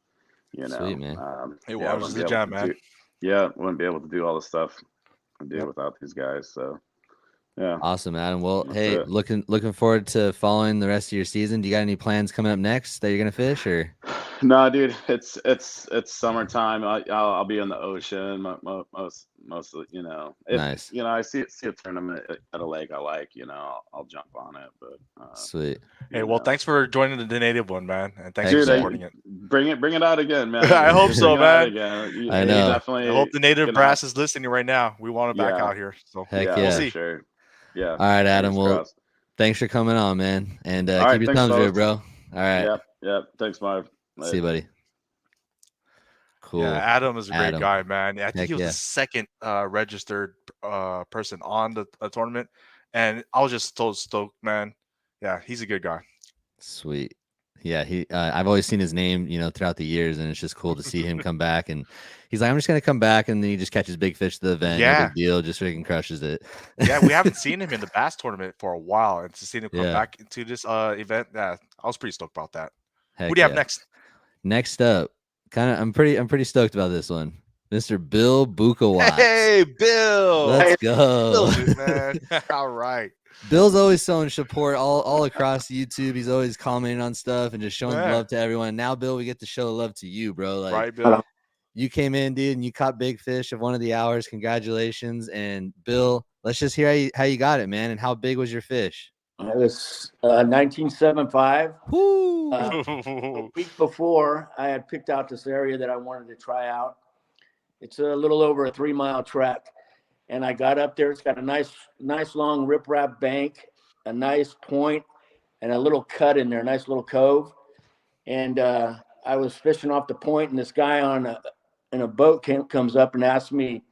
Sweet, man. Hey, yeah, Waters is the jam, man. wouldn't be able to do all the stuff I do without these guys. So yeah. Awesome, Adam. Well, That's hey, it. looking forward to following the rest of your season. Do you got any plans coming up next that you're gonna fish, or? No, dude, it's summertime. I'll be in the ocean most of Nice. I see a tournament at a lake I like, I'll jump on it. But Sweet. Hey, well, thanks for joining the native one, man, and thanks Heck for yeah. supporting it. Bring it out again, man. I hope so, Bring it out man. again. I know. Definitely. I hope the native gonna brass is listening right now. We want it back Yeah. out here. So Heck yeah, yeah. for see. sure. Yeah. All right, Adam. Fingers Well, crossed. thanks for coming on, man, and All right, keep your thanks, thumbs fellas. real, bro. All right. Yep. Thanks, Marv. See you, buddy. Cool. Yeah, Adam is a great Adam. guy, man. I think Heck he was yeah. the second registered person on the tournament, and I was just so stoked, man. Yeah, he's a good guy. Sweet. Yeah, I've always seen his name, throughout the years, and it's just cool to see him come back. And he's like, I'm just gonna come back, and then he just catches big fish at the event. No Yeah. big deal, just freaking crushes it. Yeah, we haven't seen him in the bass tournament for a while, and to see him come Yeah. back into this event, yeah, I was pretty stoked about that. Heck Who do you have yeah. next? Next up, I'm pretty stoked about this one, Mr. Bill Bukowatz. Hey, Bill. Let's go. Bill, man. All right. Bill's always showing support all across YouTube. He's always commenting on stuff and just showing Yeah. love to everyone. Now, Bill, we get to show love to you, bro. Like, Right, Bill. you came in, dude, and you caught big fish of one of the hours. Congratulations. And Bill, let's just hear how you got it, man. And how big was your fish? It was 1975. Woo! A week before, I had picked out this area that I wanted to try out. It's a little over a 3-mile trek. And I got up there. It's got a nice long riprap bank, a nice point, and a little cut in there, a nice little cove. And I was fishing off the point, and this guy in a boat comes up and asks me,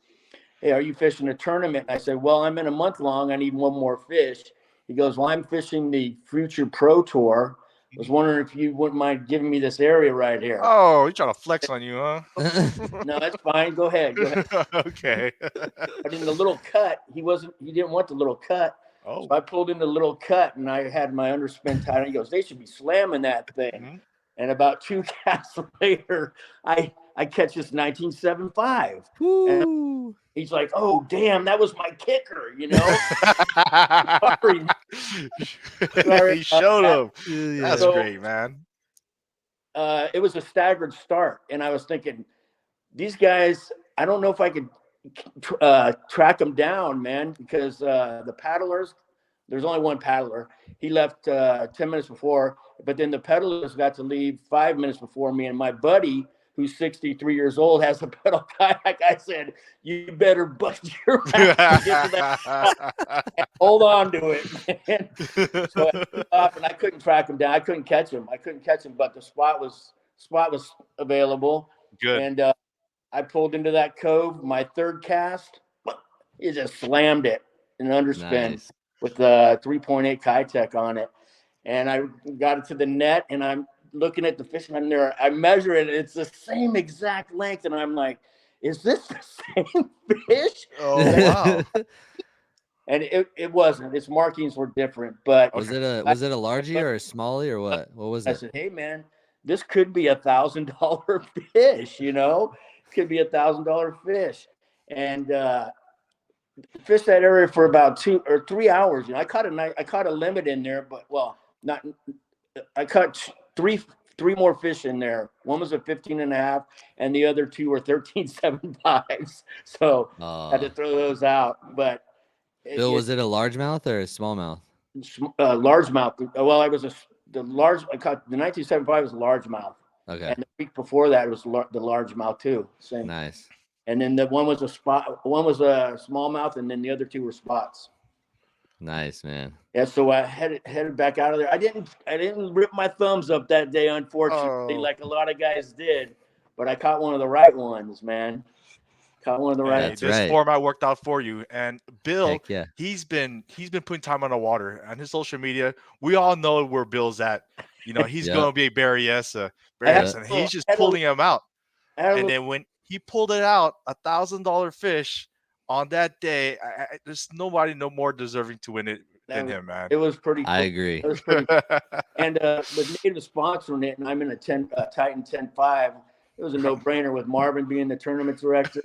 "Hey, are you fishing a tournament?" I said, "Well, I'm in a month long. I need one more fish." He goes, "Well, I'm fishing the Future Pro Tour. I was wondering if you wouldn't mind giving me this area right here." Oh, he's trying to flex on you, huh? No, that's fine. Go ahead. Okay. But in the little cut, he didn't want the little cut. Oh. So I pulled in the little cut, and I had my underspin tied. He goes, "They should be slamming that thing." Mhm. And about 2 casts later, I catch this 1975. Woo! He's like, "Oh, damn, that was my kicker," Sorry. He showed him. Yeah. That's So- great, man. It was a staggered start, and I was thinking, these guys, I don't know if I could track them down, man, because the paddlers, there's only one paddler. He left 10 minutes before, but then the paddlers got to leave 5 minutes before me, and my buddy, who's 63 years old, has a pedal kayak. I said, "You better bust your mouth to get to that. Hold on to it, man." So I took off, and I couldn't track him down. I couldn't catch him, but the spot was available. Good. And I pulled into that cove. My third cast, it just slammed it in an underspin Nice. with a 3.8 Kitech on it. And I got it to the net, and I'm looking at the fish on there. I measure it. It's the same exact length. And I'm like, is this the same fish? Oh, wow. And it wasn't. Its markings were different. But Was it a largie or a smallie or what? What was I it? said, "Hey, man, this could be $1,000 fish, Could be $1,000 fish." And fished that area for about 2 or 3 hours. I caught a limit in there, but I caught three more fish in there. One was a 15.5, and the other two were 13.75s. So I had to throw those out. But Bill, was it a largemouth or a smallmouth? largemouth. Well, I caught the 1975 was largemouth. Okay. And the week before that was the largemouth too. Same. Nice. And then the one was a smallmouth, and then the other two were spots. Nice, man. Yeah, so I headed back out of there. I didn't rip my thumbs up that day, unfortunately, like a lot of guys did. But I caught one of the right ones, man. Caught one of the right. Hey, this format worked out for you. And Bill, yeah. he's been putting time on the water on his social media. We all know where Bill's at. You know, he's going to be a Berryessa, and he's just pulling him out. And then when he pulled it out, $1,000 fish on that day, there's nobody no more deserving to win it than him, man. It was pretty cool. I agree. It was pretty and with Native sponsoring it, and I'm in a Titan 10.5, it was a no-brainer with Marvin being the tournament director.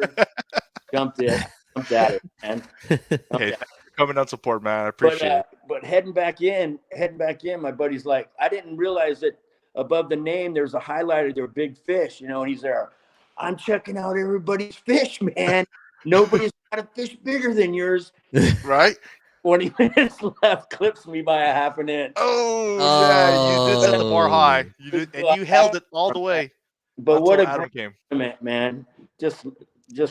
Jumped at it, man. Hey, coming on support, man. I appreciate it. But heading back in, my buddy's like, I didn't realize that above the name there's a highlight of their big fish, you know, and he's there. I'm checking out everybody's fish, man. Nobody's got a fish bigger than yours. Right? 20 minutes left, clips me by a half an inch. Oh, yeah, you did set the bar high. You did, and you held it all the way. But what a great tournament, man. Just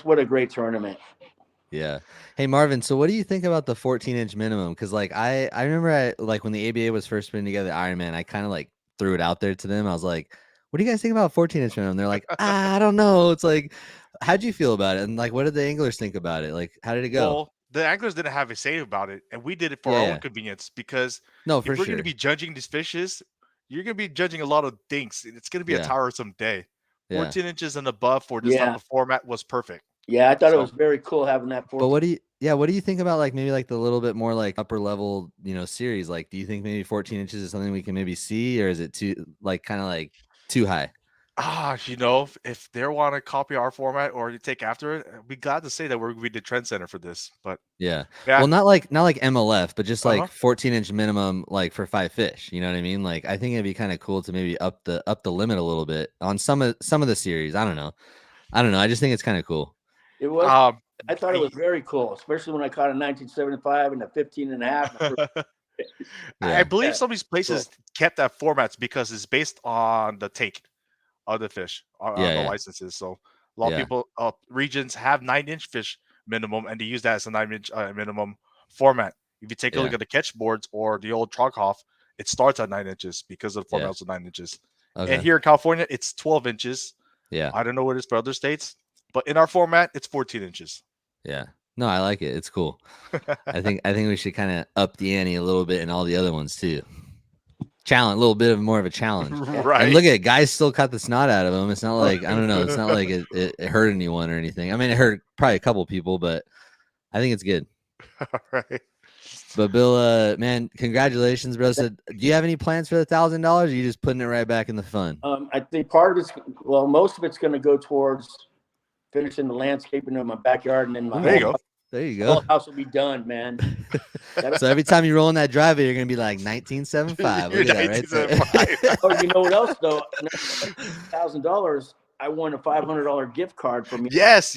what a great tournament. Yeah. Hey, Marvin, so what do you think about the 14-inch minimum? Because, like, I remember, when the ABA was first putting together Ironman, I kind of, like, threw it out there to them. I was like, what do you guys think about 14-inch minimum? They're like, I don't know. It's like, how'd you feel about it? And, like, what did the anglers think about it? Like, how did it go? Well, the anglers didn't have a say about it, and we did it for our own convenience because if we're going to be judging these fishes, you're going to be judging a lot of things. It's going to be a tiresome day. 14 inches and above for this type of format was perfect. Yeah, I thought it was very cool having that. But what do you think about, like, maybe like the little bit more like upper level, you know, series? Like, do you think maybe 14 inches is something we can maybe see, or is it too, like, kind of like too high? You know, if they want to copy our format or you take after it, we got to say that we the trend center for this. But yeah. Well, not like MLF, but just like 14-inch minimum, like for 5 fish. You know what I mean? Like, I think it'd be kind of cool to maybe up the limit a little bit on some of the series. I don't know. I just think it's kind of cool. It was. I thought it was very cool, especially when I caught a 1975 and a 15.5. I believe some of these places kept that formats because it's based on the take of the fish, on the licenses. So a lot of people, regions have 9-inch fish minimum, and they use that as a 9-inch minimum format. If you take a look at the catch boards or the old Troghoff, it starts at 9 inches because of the formats of 9 inches. Okay. And here in California, it's 12 inches. Yeah. I don't know what it is for other states, but in our format, it's 14 inches. Yeah. No, I like it. It's cool. I think we should kind of up the ante a little bit in all the other ones too. A little bit more of a challenge. Right. And look at it, guys still cut the snot out of them. It's not like, I don't know, it's not like it hurt anyone or anything. I mean, it hurt probably a couple people, but I think it's good. All right. But Bill, man, congratulations, bro. So, do you have any plans for the $1,000? Or are you just putting it right back in the fun? I think most of it's going to go towards finishing the landscaping of my backyard, and then my There you go. whole house will be done, man. So every time you roll in that driveway, you're gonna be like 1975. Look at that right there. Oh, you know what else though? $1,000. I won a $500 gift card from you. Yes.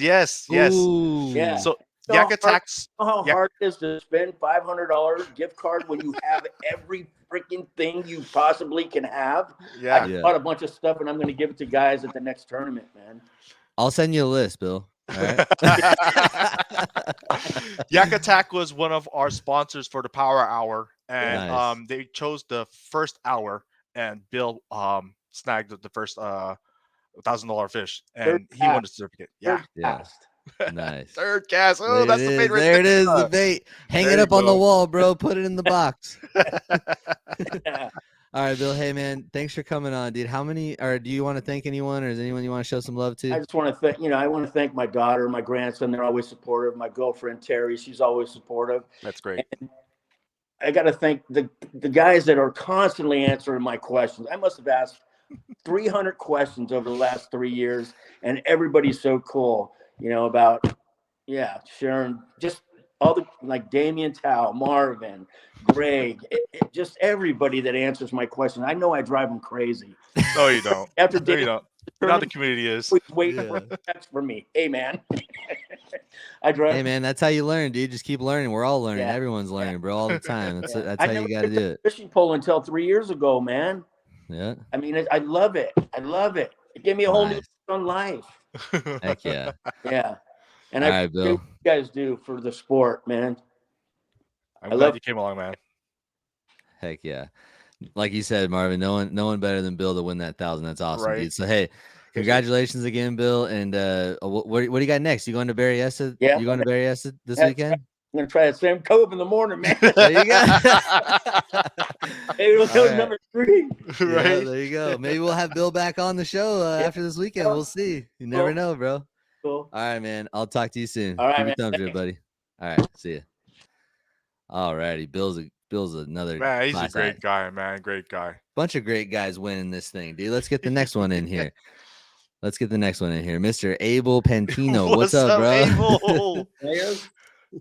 Ooh. Yeah. So Yak Attacks. How hard it is to spend $500 gift card when you have every freaking thing you possibly can have. Yeah. I bought a bunch of stuff, and I'm going to give it to guys at the next tournament, man. I'll send you a list, Bill. All right. Yak Attack was one of our sponsors for the Power Hour, and they chose the first hour, and Bill snagged the first $1,000 fish, and he won the certificate. Yeah. Nice. Third cast. Oh, that's the bait right there. It is, the bait. Hang it up on the wall, bro. Put it in the box. All right, Bill. Hey, man, thanks for coming on, dude. Do you want to thank anyone, or is anyone you want to show some love to? I just want to thank, I want to thank my daughter, my grandson. They're always supportive. My girlfriend, Terry, she's always supportive. That's great. And I got to thank the guys that are constantly answering my questions. I must have asked 300 questions over the last 3 years, and everybody's so cool, about, sharing just all the, like Damien Tao, Marvin, Greg, just everybody that answers my question. I know I drive them crazy. No, you don't. After no, you don't. Not the community is. Waiting for a text from me. Hey, man. Hey man, that's how you learn, dude. Just keep learning. We're all learning. Yeah. Everyone's learning, bro, all the time. That's I how never you got to picked do up it. a fishing pole until 3 years ago, man. Yeah. I mean, I love it. I love it. It gave me a whole new Nice. on life. Heck yeah. Yeah. And All I right, appreciate Bill. what you guys do for the sport, man. I'm glad you came along, man. Heck yeah. Like you said, Marvin, no one better than Bill to win that 1,000. That's awesome, Right. dude. So hey, congratulations again, Bill. And what do you got next? You going to Berryessa? Yeah. You going to Berryessa this weekend? I'm gonna try the same cove in the morning, man. There you go. Maybe we'll go All number 3. Yeah, Right. there you go. Maybe we'll have Bill back on the show after this weekend. We'll see. You never know, bro. Cool. All right, man. I'll talk to you soon. All right, Keep your man. thumbs here, Thanks. buddy. All right, see ya. All righty, Bill's another Man, he's a class great act. guy, man. Great guy. Bunch of great guys winning this thing, dude. Let's get the next one in here. Let's get the next one in here. Mr. Abel Patino. What's up, bro? Abel?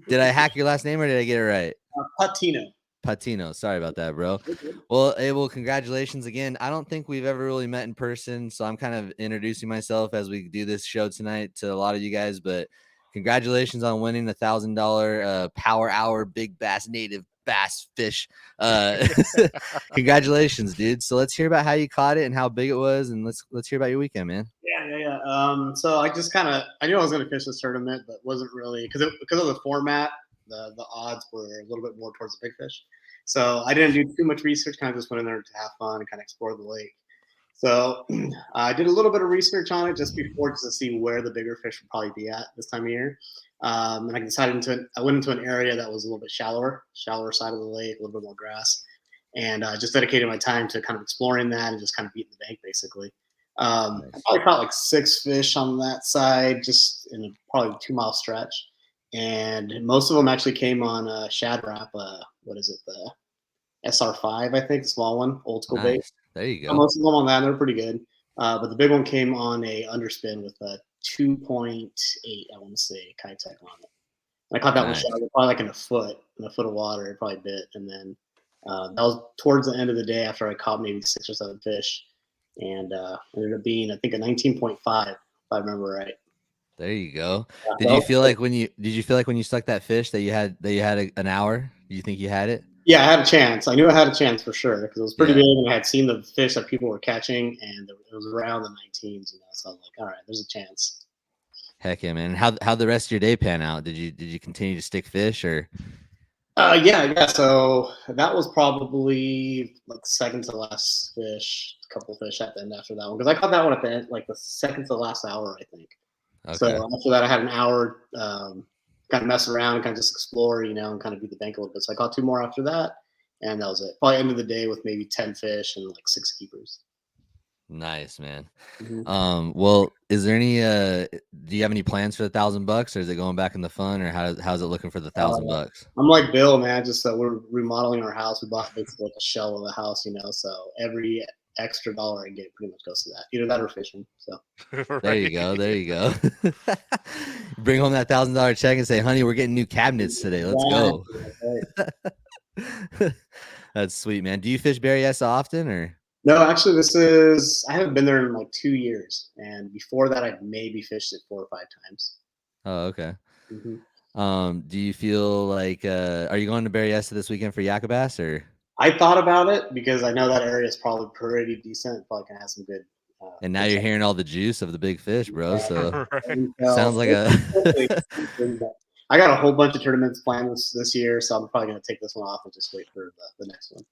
Did I hack your last name or did I get it right? Patino. Patino. Sorry about that, bro. Well, Abel, congratulations again. I don't think we've ever really met in person, so I'm kind of introducing myself as we do this show tonight to a lot of you guys, but congratulations on winning the $1,000 Power Hour Big Bass Native Bass Fish. Congratulations, dude. So let's hear about how you caught it and how big it was, and let's hear about your weekend, man. Yeah. So I just I knew I was going to fish this tournament, but wasn't really because of the format. The odds were a little bit more towards the big fish. So I didn't do too much research. Kind of just went in there to have fun and kind of explore the lake. So I did a little bit of research on it just before, just to see where the bigger fish would probably be at this time of year. And I decided I went into an area that was a little bit shallower side of the lake, a little bit more grass, and just dedicated my time to kind of exploring that and just kind of beating the bank, basically. I probably caught like 6 fish on that side, just in a probably 2-mile stretch. And most of them actually came on Shad Wrap. What is it? The SR5, I think, the small one, old school bait. There you go. Most of them on that, they're pretty good. But the big one came on a underspin with a 2.8, I want to say, Kitech on it. And I caught that one shallow, probably like in a foot of water. It probably bit. And then that was towards the end of the day after I caught maybe 6 or 7 fish. And ended up being, I think, a 19.5, if I remember right. There you go. Did you feel like when you stuck that fish that you had an hour? Do you think you had it? Yeah, I had a chance. I knew I had a chance for sure because it was pretty big, and I had seen the fish that people were catching, and it was around the 19s. So I was like, all right, there's a chance. Heck yeah, man! How'd the rest of your day pan out? Did you continue to stick fish or? Yeah. So that was probably like second to last fish. A couple fish at the end after that one because I caught that one at the end, like the second to last hour, I think. Okay. So after that, I had an hour, kind of mess around, kind of just explore, and kind of beat the bank a little bit. So I caught 2 more after that, and that was it. Probably ended the day with maybe 10 fish and like 6 keepers. Nice, man. Mm-hmm. Well, is there any? Do you have any plans for the $1,000, or is it going back in the fund, or how's it looking for the $1,000? I'm like Bill, man. Just we're remodeling our house. We bought basically like a shell of a house, So every extra dollar I get pretty much goes to that. Either that or fishing. So there you go. Bring home that $1,000 check and say, honey, we're getting new cabinets today. Let's go. That's sweet, man. Do you fish Berryessa often or? No, actually I haven't been there in like 2 years. And before that I'd maybe fished it 4 or 5 times. Oh, okay. Mm-hmm. Do you feel like are you going to Berryessa this weekend for Yakabass or? I thought about it because I know that area is probably pretty decent. Probably can have some good. And now you're hearing all the juice of the big fish, bro. So sounds like a. I got a whole bunch of tournaments planned this year, so I'm probably going to take this one off and just wait for the next one.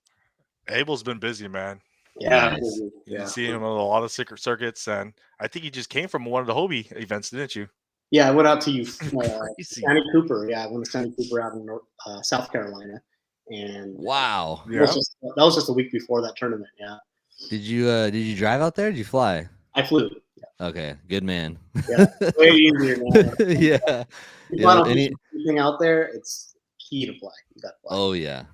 Abel's been busy, man. Yeah, nice. You see him on a lot of secret circuits, and I think you just came from one of the Obie events, didn't you? Yeah, I went out to Sandy Cooper. Yeah, I went to Sandy Cooper out in South Carolina. And wow, that was just a week before that tournament. Yeah. Did you drive out there? Or did you fly? I flew. Yeah. Okay, good man. Yeah, way easier. Man. Yeah. If I don't do anything out there, it's key to fly. You got to fly. Oh yeah.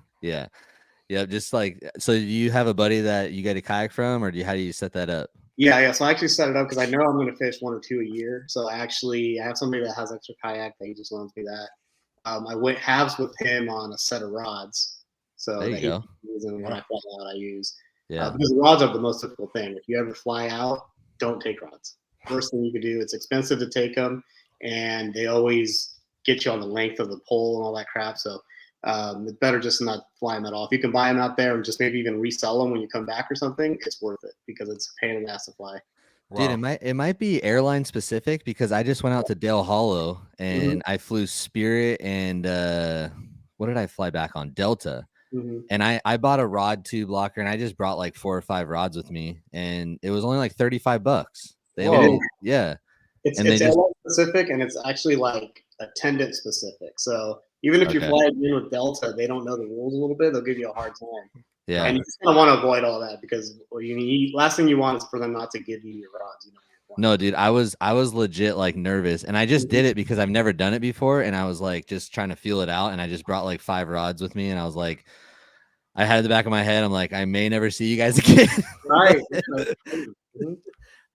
Just like so, do you have a buddy that you get a kayak from, or how do you set that up? Yeah. So I actually set it up because I know I'm going to fish 1 or 2 a year. So I have somebody that has extra kayak that he just loans me that. I went halves with him on a set of rods. So there you go. And when I fly out, I use. Yeah. Because the rods are the most difficult thing. If you ever fly out, don't take rods. First thing you could do, it's expensive to take them. and they always get you on the length of the pole and all that crap. So it's better just not fly them at all. If you can buy them out there and just maybe even resell them when you come back or something, it's worth it because it's a pain in the ass to fly. Dude, it might be airline specific because I just went out to Dale Hollow and I flew Spirit and what did I fly back on? Delta. And I bought a rod tube locker and I just brought like 4 or 5 rods with me and it was only like $35. Yeah. It's airline specific and it's actually like attendant specific. So even if you fly in with Delta, they don't know the rules a little bit. They'll give you a hard time. Yeah. And you just kind of want to avoid all that because last thing you want is for them not to give you your rods. You know? No, dude, I was legit like nervous and I just did it because I've never done it before. And I was like, just trying to feel it out. And I just brought like 5 rods with me. And I was like, I had in the back of my head, I'm like, I may never see you guys again. Right.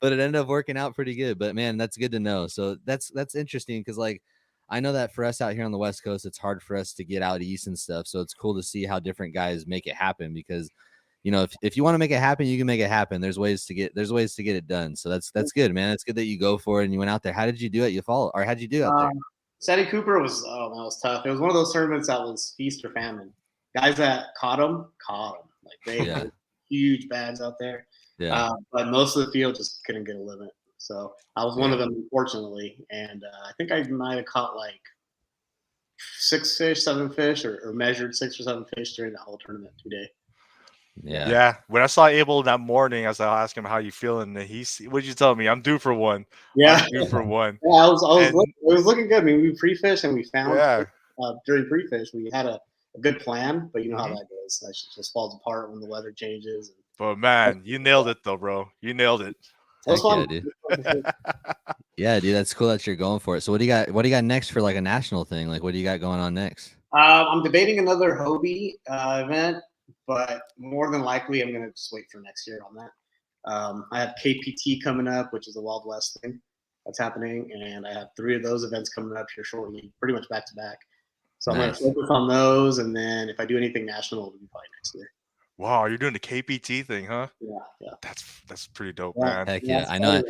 But it ended up working out pretty good. But man, that's good to know. So that's interesting because like I know that for us out here on the West Coast, it's hard for us to get out east and stuff. So it's cool to see how different guys make it happen because you know, if you want to make it happen, you can make it happen. There's ways to get it done. So that's good, man. It's good that you go for it and you went out there. How did you do it? How did you do out there? Sandy Cooper was tough. It was one of those tournaments that was feast or famine. Guys that caught them. Like they had huge bags out there. Yeah. But most of the field just couldn't get a limit. So I was one of them, unfortunately. And I think I might have caught like 6 fish, 7 fish, or measured 6 or 7 fish during the whole tournament 2 days. Yeah. When I saw Abel that morning, I was asking him how you feeling, and what'd you tell me? I'm due for one. Yeah, I'm due for one. Yeah, it was looking good. I mean, we pre-fished and we found during pre-fish we had a good plan, but you know how that goes. That just falls apart when the weather changes. But man, you nailed it though, bro. You nailed it. That's fun, dude. Yeah, dude, that's cool that you're going for it. So what do you got next for like a national thing? Like what do you got going on next? I'm debating another Hobie event, but more than likely I'm going to just wait for next year on that. I have KPT coming up, which is a Wild West thing that's happening, and I have 3 of those events coming up here shortly, pretty much back to back. So I'm going to focus on those, and then if I do anything national, it'll be probably next year. Wow, you're doing the KPT thing, huh? Yeah. That's pretty dope, man. Heck yeah, I know.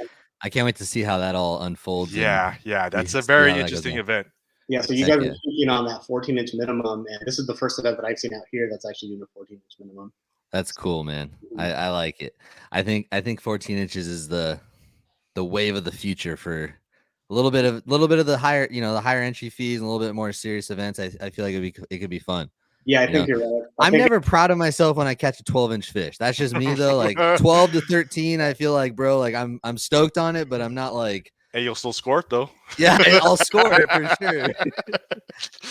I can't wait to see how that all unfolds. Yeah, that's a very interesting event. Yeah, so you guys are speaking on that 14-inch minimum, and this is the first event that I've seen out here that's actually doing a 14-inch minimum. That's cool, man. I like it. I think 14 inches is the wave of the future for a little bit of the higher, the higher entry fees and a little bit more serious events. I feel like it could be fun. Yeah, I think you're right. I'm never proud of myself when I catch a 12-inch fish. That's just me though. Like 12 to 13, I feel like, bro, like I'm stoked on it, but I'm not like. Hey, you'll still score it though. Yeah, I'll score it for sure.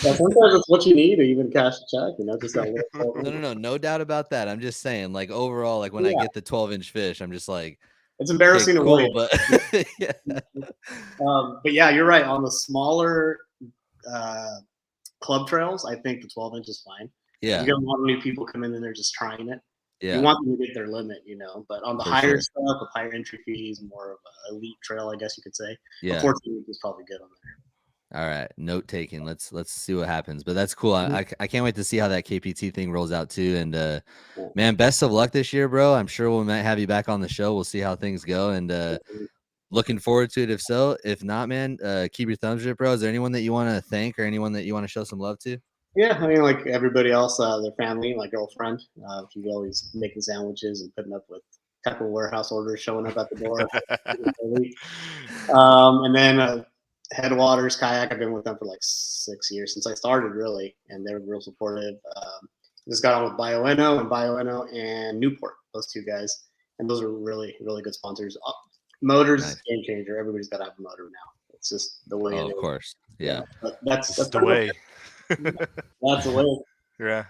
Yeah, sometimes it's what you need to even cash a check, just that little. No doubt about that. I'm just saying, like overall, like when I get the 12-inch fish, I'm just like, it's embarrassing to win. But yeah. But yeah, you're right. On the smaller club trails, I think the 12-inch is fine. Yeah, you get a lot of new people come in and they're just trying it. Yeah, you want them to get their limit, But on the higher stuff with higher entry fees, more of an elite trail, I guess you could say. Yeah, 14 is probably good on there. All right, note taking. Let's see what happens. But that's cool. I can't wait to see how that KPT thing rolls out too. And man, best of luck this year, bro. I'm sure we might have you back on the show. We'll see how things go. And looking forward to it. If not, man, keep your thumbs up, bro. Is there anyone that you want to thank or anyone that you want to show some love to? Yeah, I mean, like everybody else, their family, my girlfriend. She's always making sandwiches and putting up with Tupperware warehouse orders showing up at the door. And then Headwaters Kayak, I've been with them for like 6 years since I started, really, and they're real supportive. Just got on with Bioenno and Newport, those 2 guys, and those are really, really good sponsors. Motors, game changer. Everybody's got to have a motor now. It's just the way. Of course, yeah. That's the way. That's the way. Yeah,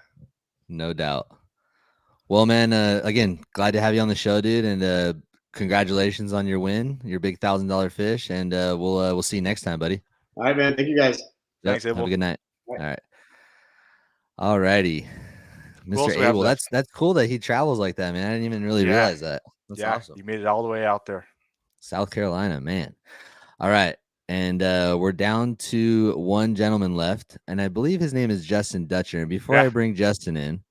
no doubt. Well, man, again, glad to have you on the show, dude, and congratulations on your win, your big $1,000 fish, and we'll see you next time, buddy. All right, man. Thank you, guys. Thanks, Abel. Have a good night. All righty, Mr. Abel. That's cool that he travels like that, man. I didn't even really realize that. That's awesome. You made it all the way out there. South Carolina, man. All right. And we're down to one gentleman left, and I believe his name is Justin Dutcher. And before I bring Justin in,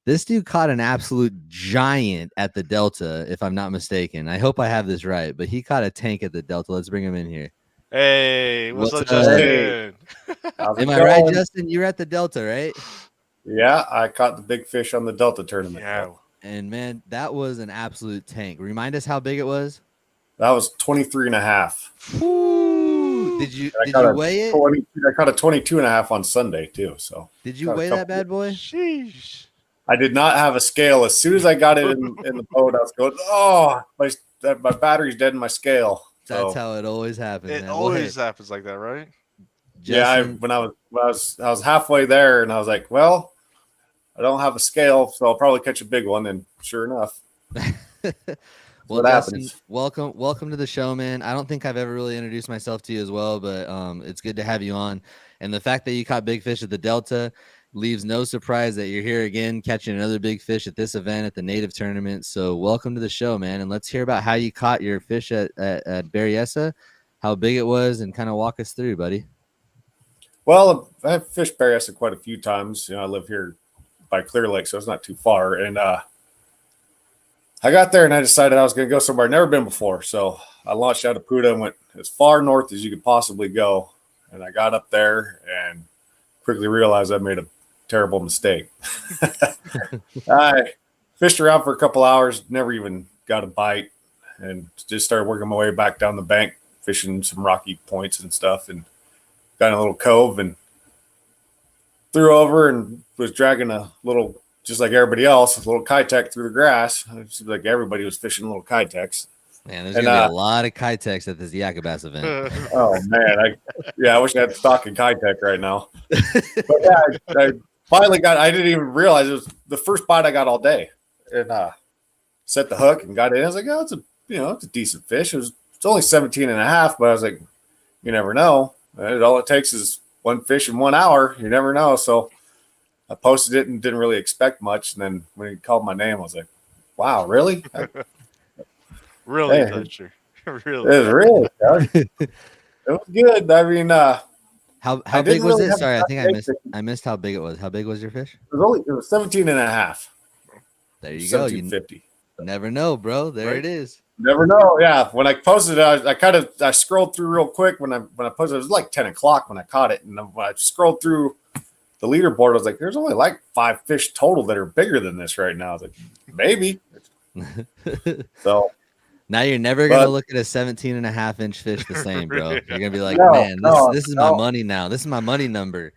this dude caught an absolute giant at the Delta, if I'm not mistaken. I hope I have this right, but he caught a tank at the Delta. Let's bring him in here. Hey, what's up, up? Justin? Am I right, Justin? You were at the Delta, right? Yeah, I caught the big fish on the Delta tournament. Yeah. And man, that was an absolute tank. Remind us how big it was. That was 23 and a half. Ooh. Did you weigh it? I caught a 22 and a half on Sunday too. So did you weigh that bad boy? Sheesh. I did not have a scale. As soon as I got it in the boat, I was going, oh, my battery's dead in my scale. That's how it always happens. It man. always happens like that, right? Justin, Yeah, I was halfway there, and I was like, well, I don't have a scale, so I'll probably catch a big one. And sure enough, well, Justin, welcome to the show, man. I don't think I've ever really introduced myself to you as well, but it's good to have you on. And the fact that you caught big fish at the Delta leaves no surprise that you're here again catching another big fish at this event at the Native tournament. So welcome to the show, man. And let's hear about how you caught your fish at Berryessa, how big it was, and kind of walk us through, buddy. Well, I've fished Berryessa quite a few times. I live here by Clear Lake, so it's not too far. And I got there and I decided I was going to go somewhere I'd never been before. So I launched out of Puda and went as far north as you could possibly go. And I got up there and quickly realized I made a terrible mistake. I fished around for a couple hours, never even got a bite, and just started working my way back down the bank, fishing some rocky points and stuff, and got in a little cove and threw over and was dragging a little, just like everybody else, a little kayak through the grass. It seemed like everybody was fishing little kayaks. Man, there's going to be a lot of kayaks at this Yakabass event. Oh, man. I wish I had stock in kayak right now. But yeah, I finally I didn't even realize it was the first bite I got all day. And set the hook and got in. I was like, oh, it's a decent fish. It's only 17 and a half, but I was like, you never know. All it takes is one fish in 1 hour. You never know. So I posted it and didn't really expect much. And then when he called my name, I was like, wow, really? Really, hey, Dutcher. Really. It was really. It was good. I mean, how big was it? Sorry, I think I missed how big it was. How big was your fish? It was 17 and a half. There you go. You never know, bro. There it is. Never know. Yeah. When I posted it, I scrolled through real quick when I posted it. It was like 10 o'clock when I caught it. And when I scrolled through the leaderboard, I was like, there's only like 5 fish total that are bigger than this right now. I was like, maybe. So now you're never going to look at a 17 and a half inch fish the same, bro. You're going to be like, this is my money now. This is my money number.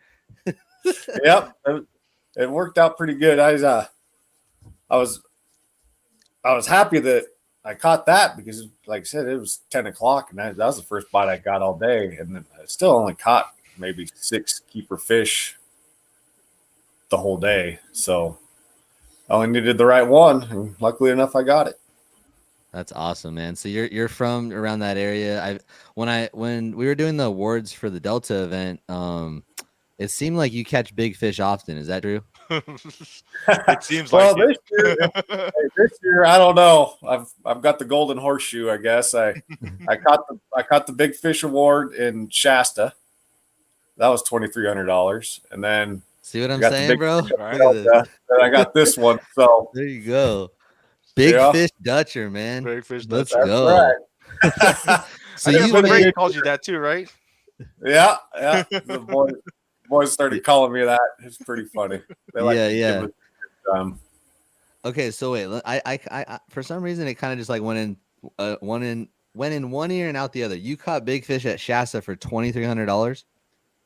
Yep. It worked out pretty good. I was happy that I caught that because, like I said, it was 10 o'clock, and that was the first bite I got all day. And then I still only caught maybe 6 keeper fish the whole day. So I only needed the right one, and luckily enough, I got it. That's awesome, man. So you're from around that area. When we were doing the awards for the Delta event, it seemed like you catch big fish often. Is that true? It seems like this year, I don't know. I've got the golden horseshoe, I guess. I caught the big fish award in Shasta. That was $2,300, and then see what I'm saying, bro? And I got this one. So there you go. Big fish Dutcher, man. Big fish Let's Dutcher. go. Right. So Ray called you that too, right? Yeah. The boys started calling me that. It's pretty funny. Yeah. Okay, so wait. I for some reason it kind of just like went in one ear and out the other. You caught big fish at Shasta for $2,300.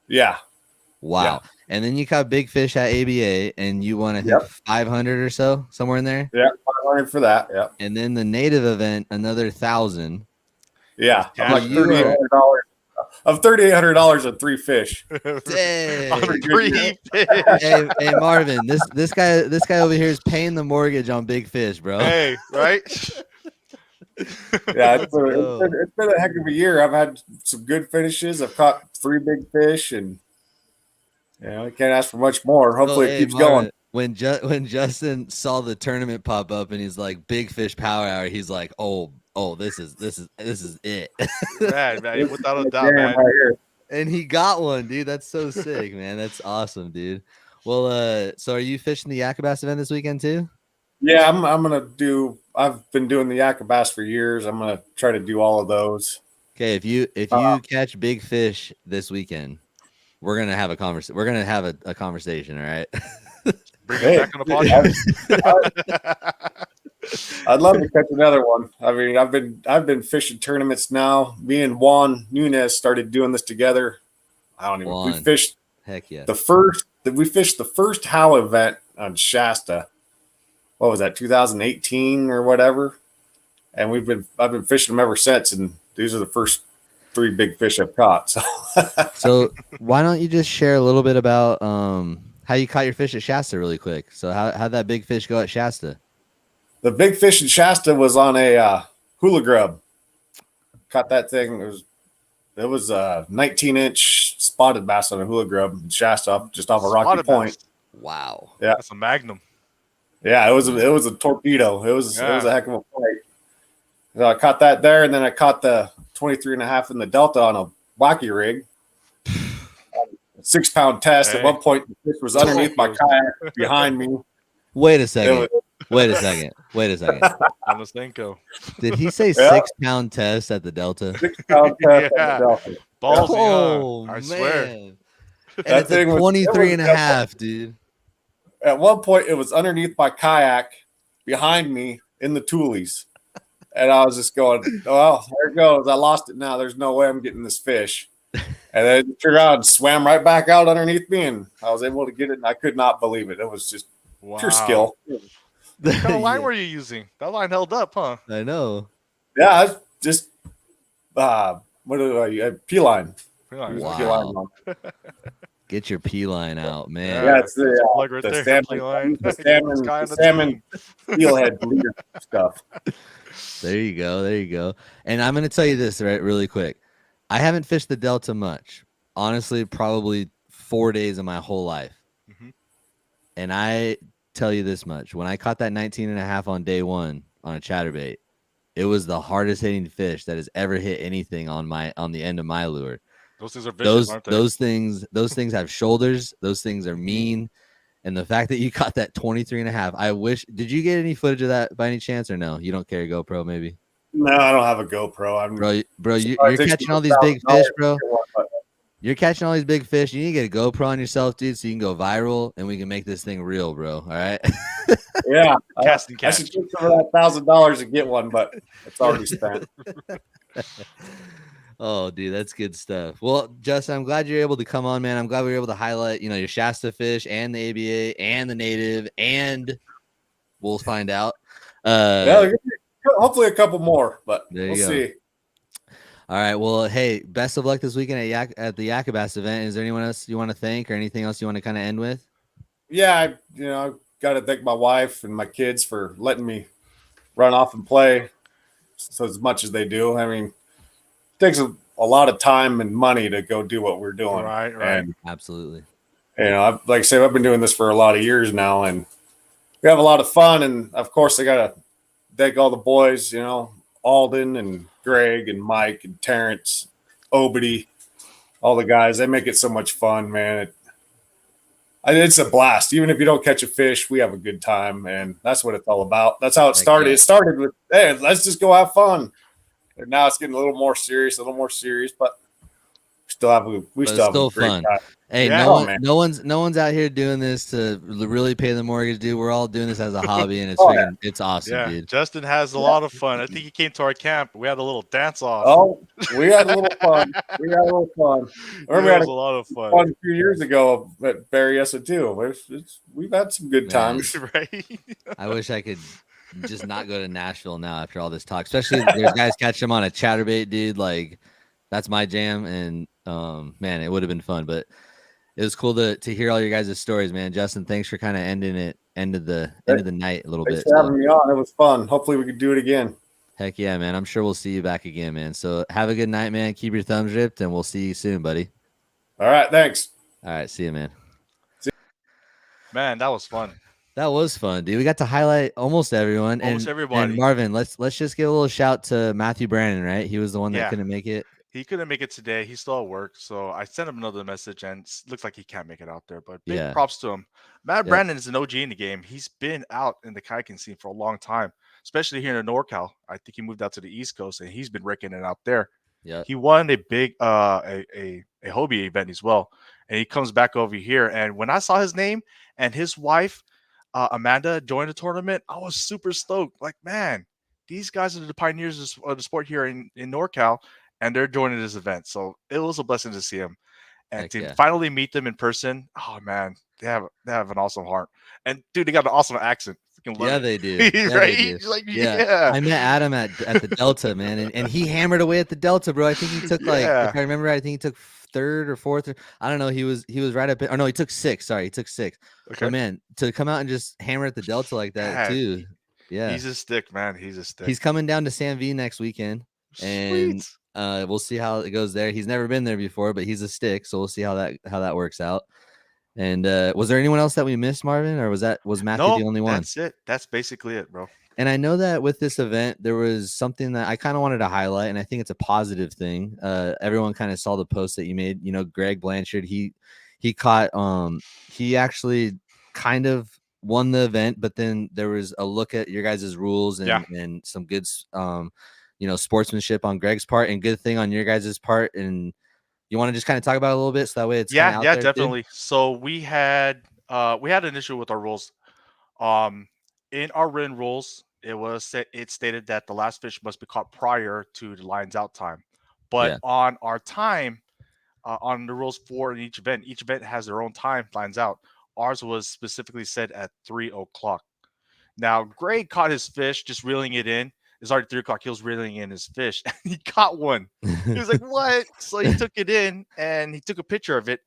Yeah. Wow. Yeah. And then you caught big fish at ABA and you won, I think, 500 or so, somewhere in there. Yeah, 500 for that. Yeah. And then the Native event, another 1,000. Yeah. I'm like $3,800. Of $3,800 on 3 fish. Dang. 3 fish. Hey, Marvin, this guy over here is paying the mortgage on big fish, bro. Hey, right? Yeah, it's been a heck of a year. I've had some good finishes. I've caught 3 big fish, and I can't ask for much more. Hopefully, it keeps Marvin, going. When Justin saw the tournament pop up and he's like, "Big Fish Power Hour," he's like, "Oh, this is it." man, without a doubt, man. Right, and he got one, dude. That's so sick, man. That's awesome, dude. Well, so are you fishing the Yakabass event this weekend too? Yeah, I'm gonna do. I've been doing the Yakabass for years. I'm gonna try to do all of those. Okay, if you catch big fish this weekend, we're gonna have a conversation. We're gonna have a conversation. All right. Bring it back on the podcast. I'd love to catch another one. I mean, I've been fishing tournaments now. Me and Juan Nunez started doing this together. I don't even. We fished. Heck yeah. We fished the first Howe event on Shasta. What was that? 2018 or whatever. And I've been fishing them ever since. And these are the first 3 big fish I've caught. So why don't you just share a little bit about how you caught your fish at Shasta really quick? So how'd that big fish go at Shasta? The big fish in Shasta was on a hula grub. Caught that thing. It was a 19-inch spotted bass on a hula grub in Shasta, just off a rocky point. Wow. Yeah, that's a magnum. Yeah, it was a torpedo. It was a heck of a fight. So I caught that there, and then I caught the 23.5 in the Delta on a wacky rig. 6-pound test. Hey. At one point, the fish was underneath my kayak behind me. Wait a second. Wait a second. On the Senko. Did he say 6-pound test at the Delta? 6-pound test at the Delta. Ballsy, I swear. And it's a 23.5, dude. At one point, it was underneath my kayak behind me in the toolies. And I was just going, well, there it goes. I lost it now. There's no way I'm getting this fish. And then it turned around and swam right back out underneath me, and I was able to get it, and I could not believe it. It was just pure skill. What kind of line were you using? That line held up, huh? I know. Yeah, I was just P-line. Wow. P-line. Get your P-line out, man. Yeah, it's the salmon steelhead stuff. There you go. And I'm going to tell you this really quick. I haven't fished the Delta much. Honestly, probably 4 days of my whole life. Mm-hmm. And I tell you this much. When I caught that 19.5 on day 1 on a chatterbait, it was the hardest hitting fish that has ever hit anything on the end of my lure. Those things are vicious, aren't they? Those things have shoulders. Those things are mean. And the fact that you caught that 23.5, did you get any footage of that by any chance, or no? You don't carry a GoPro, maybe? No, I don't have a GoPro. Bro, you're catching all these big fish, bro. You're catching all these big fish. You need to get a GoPro on yourself, dude, so you can go viral and we can make this thing real, bro. All right? Yeah. I catch. should get some of that $1,000 to get one, but it's already spent. Oh, dude, that's good stuff. Well, Justin, I'm glad you're able to come on, man. I'm glad we were able to highlight, your Shasta fish and the ABA and the Native, and we'll find out. Hopefully a couple more, but we'll see. All right. Well, hey, best of luck this weekend at the Yakabas event. Is there anyone else you want to thank, or anything else you want to kind of end with? Yeah, I've got to thank my wife and my kids for letting me run off and play so as much as they do. I mean, it takes a lot of time and money to go do what we're doing. Right. And, absolutely. Like I said, I've been doing this for a lot of years now, and we have a lot of fun. And of course, I got to thank all the boys, Alden and Greg and Mike and Terrence, Obie, all the guys. They make it so much fun, man. It's a blast. Even if you don't catch a fish, we have a good time, and that's what it's all about. That's how it started. It started with, hey, let's just go have fun. And now it's getting a little more serious, but still have a great fun. Time. Hey, no one's out here doing this to really pay the mortgage, dude. We're all doing this as a hobby, and it's awesome, dude. Justin has a lot of fun. I think he came to our camp. We had a little dance off. Oh, we had a little fun. We had a lot of fun a few years ago at Berryessa too. We've had some good times. Right. I wish I could just not go to Nashville now after all this talk. Especially there's guys catch them on a chatterbait, dude. Like, that's my jam, and man, it would have been fun, but it was cool to hear all your guys' stories, man. Justin, thanks for kind of ending the night a little bit. Thanks for having me on. It was fun. Hopefully we could do it again. Heck yeah, man. I'm sure we'll see you back again, man. So have a good night, man. Keep your thumbs ripped, and we'll see you soon, buddy. All right, thanks. All right, see you, man. Man, that was fun. That was fun, dude. We got to highlight almost everyone. Everybody. And Marvin, let's just give a little shout to Matthew Brannon, right? He was the one that couldn't make it. He couldn't make it today. He's still at work. So I sent him another message, and it looks like he can't make it out there. But big props to him. Brannon is an OG in the game. He's been out in the kayaking scene for a long time, especially here in NorCal. I think he moved out to the East Coast, and he's been wrecking it out there. Yeah. He won a big a Hobie event as well, and he comes back over here. And when I saw his name and his wife Amanda joined the tournament, I was super stoked. Like, man, these guys are the pioneers of the sport here in NorCal, and they're joining this event. So it was a blessing to see him and Heck to yeah. finally meet them in person. Oh man, they have an awesome heart, and dude, they got an awesome accent. Freaking love Yeah, it. they do. Yeah, Right? they do. He's like, Yeah. yeah, I met Adam at the Delta, man, and he hammered away at the Delta, bro. I think he took like, yeah. if I remember right, I think he took third or fourth. I don't know. He was right up. Or no, he took sixth. Sorry, he took sixth. Okay, But man, to come out and just hammer at the Delta like that man, too. Yeah. he's a stick, man. He's a stick. He's coming down to San V next weekend, and Sweet. we'll see how it goes there. He's never been there before, but he's a stick, so we'll see how that works out. And was there anyone else that we missed, Marvin, or was Matthew No, the only one? that's it. That's basically it, bro. And I know that with this event, there was something that I kind of wanted to highlight, and I think it's a positive thing. Everyone kind of saw the post that you made. You know, Greg Blanchard, he caught he actually kind of won the event, but then there was a look at your guys' rules and some good sportsmanship on Greg's part and good thing on your guys' part. And you want to just kind of talk about it a little bit so that way it's kind of out there definitely. too? So we had an issue with our rules. In our written rules, it stated that the last fish must be caught prior to the lines out time. But Yeah. on our time, on the rules for each event has their own time lines out. Ours was specifically set at 3:00. Now, Greg caught his fish just reeling it in. It's already 3:00. He was reeling in his fish. And he caught one. He was like, "What?" So he took it in and he took a picture of it.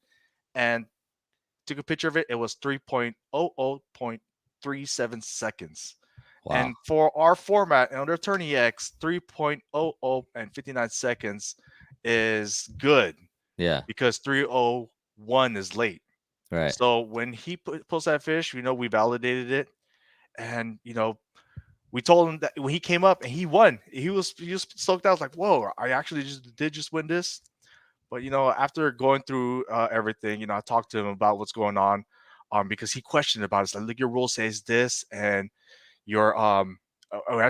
And it was 3.00.37 seconds. Wow. And for our format and under Tourney X, 3.00 and 59 seconds is good. Yeah. Because 3:01 is late. Right. So when he pulls that fish, we validated it, and we told him that when he came up and he won, he was stoked out. I was like, "Whoa! I actually just win this." But after going through everything, I talked to him about what's going on, because he questioned about it. It's like, "Look, your rule says this, and your I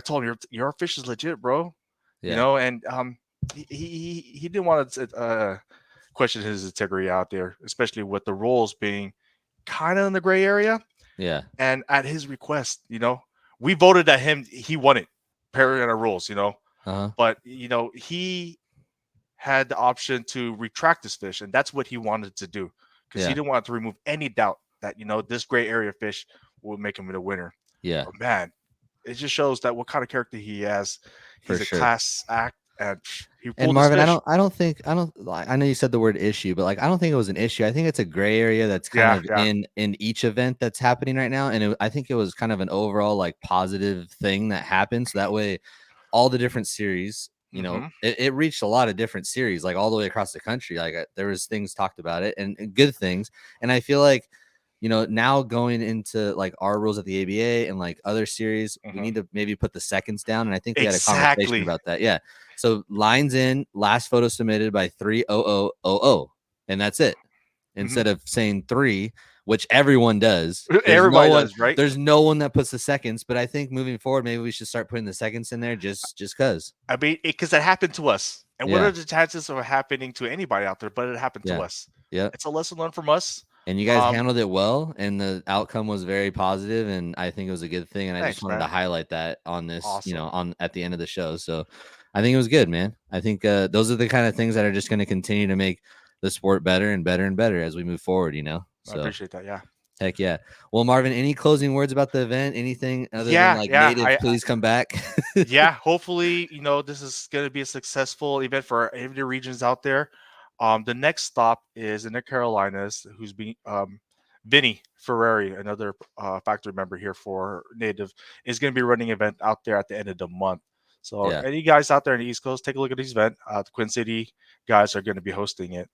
told him your fish is legit, bro." Yeah. And he didn't want to question his integrity out there, especially with the rules being kind of in the gray area. Yeah. And at his request, we voted at him. He won it, pairing our rules, Uh-huh. But he had the option to retract this fish, and that's what he wanted to do because he didn't want to remove any doubt that this gray area fish would make him the winner. Yeah. But man, it just shows that what kind of character he has. He's For a sure. class act, and he pulled And Marvin, his fish. I know you said the word issue, but I don't think it was an issue. I think it's a gray area that's kind of in each event that's happening right now. And I think it was kind of an overall positive thing that happened. So that way, all the different series, it reached a lot of different series, all the way across the country. There was things talked about it and good things. And I feel like, now going into our rules at the ABA and other series, we need to maybe put the seconds down. And I think we had a conversation about that. Yeah. So lines in, last photo submitted by 3:00:00, and that's it. Instead of saying 3, which everyone does. Everybody does, right? There's no one that puts the seconds, but I think moving forward, maybe we should start putting the seconds in there just because. I mean, because that happened to us. And what are the chances of it happening to anybody out there? But it happened to us. Yeah. It's a lesson learned from us. And you guys handled it well, and the outcome was very positive, and I think it was a good thing. And I just wanted to highlight that on this, at the end of the show. So I think it was good, man. I think those are the kind of things that are just going to continue to make the sport better and better and better as we move forward, So I appreciate that. Yeah. Heck yeah. Well, Marvin, any closing words about the event? Anything other than Native, please come back. Yeah. Hopefully, this is going to be a successful event for any of the regions out there. The next stop is in the Carolinas, who's being Vinny Ferrari, another factory member here for Native, is going to be running an event out there at the end of the month. So any guys out there in the East Coast, take a look at this event. The Quinn City guys are going to be hosting it.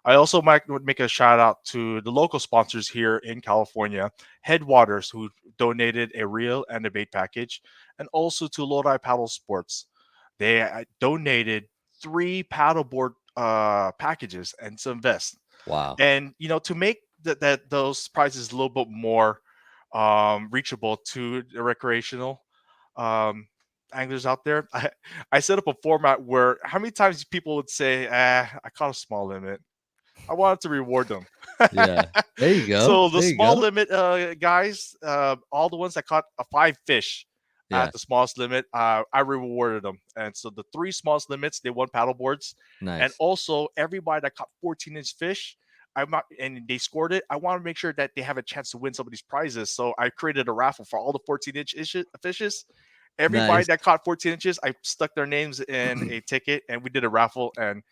I also would make a shout out to the local sponsors here in California, Headwaters, who donated a reel and a bait package, and also to Lodi Paddlesports. They donated 3 paddleboard packages and some vests. Wow. And to make those prizes a little bit more reachable to the recreational anglers out there, I set up a format where how many times people would say, I caught a small limit. I wanted to reward them. Yeah, there you go. So the There you small go. limit guys, all the ones that caught 5 fish Yeah, at the smallest limit, I rewarded them. And so the 3 smallest limits, they won paddle boards. And nice. also everybody that caught 14-inch fish, and they scored it. I want to make sure that they have a chance to win some of these prizes. So I created a raffle for all the 14-inch fishes. Everybody Nice. that caught 14 inches, I stuck their names in a ticket, and we did a raffle, and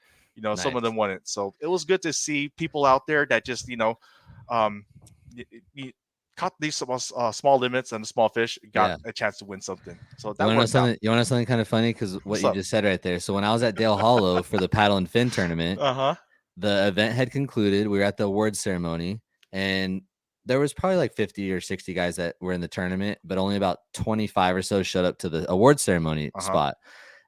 some of Nice. them won it. So it was good to see people out there that just caught these small limits and the small fish, got a chance to win something. So that You want to know worked out. something? You want to know something kind of funny? Because what What's you up? just said right there. So when I was at Dale Hollow for the paddle and fin tournament, the event had concluded. We were at the awards ceremony, and there was probably like 50 or 60 guys that were in the tournament, but only about 25 or so showed up to the award ceremony spot.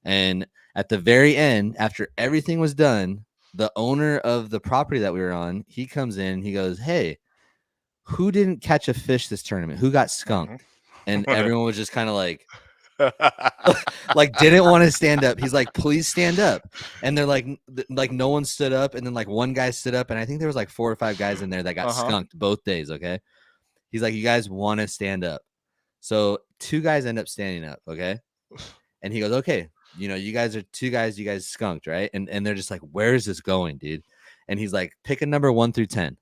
And at the very end, after everything was done, the owner of the property that we were on, he comes in and he goes, "Hey, who didn't catch a fish this tournament? Who got skunked?" And everyone was just kind of like didn't want to stand up. He's like, "Please stand up." And they're like no one stood up. And then like one guy stood up, and I think there was like 4 or 5 guys in there that got skunked both days. Okay. He's like, "You guys want to stand up." So 2 guys end up standing up. Okay. And he goes, "Okay, you guys are 2 guys, you guys skunked, right?" And they're just like, "Where is this going, dude?" And he's like, "Pick a number 1 through 10.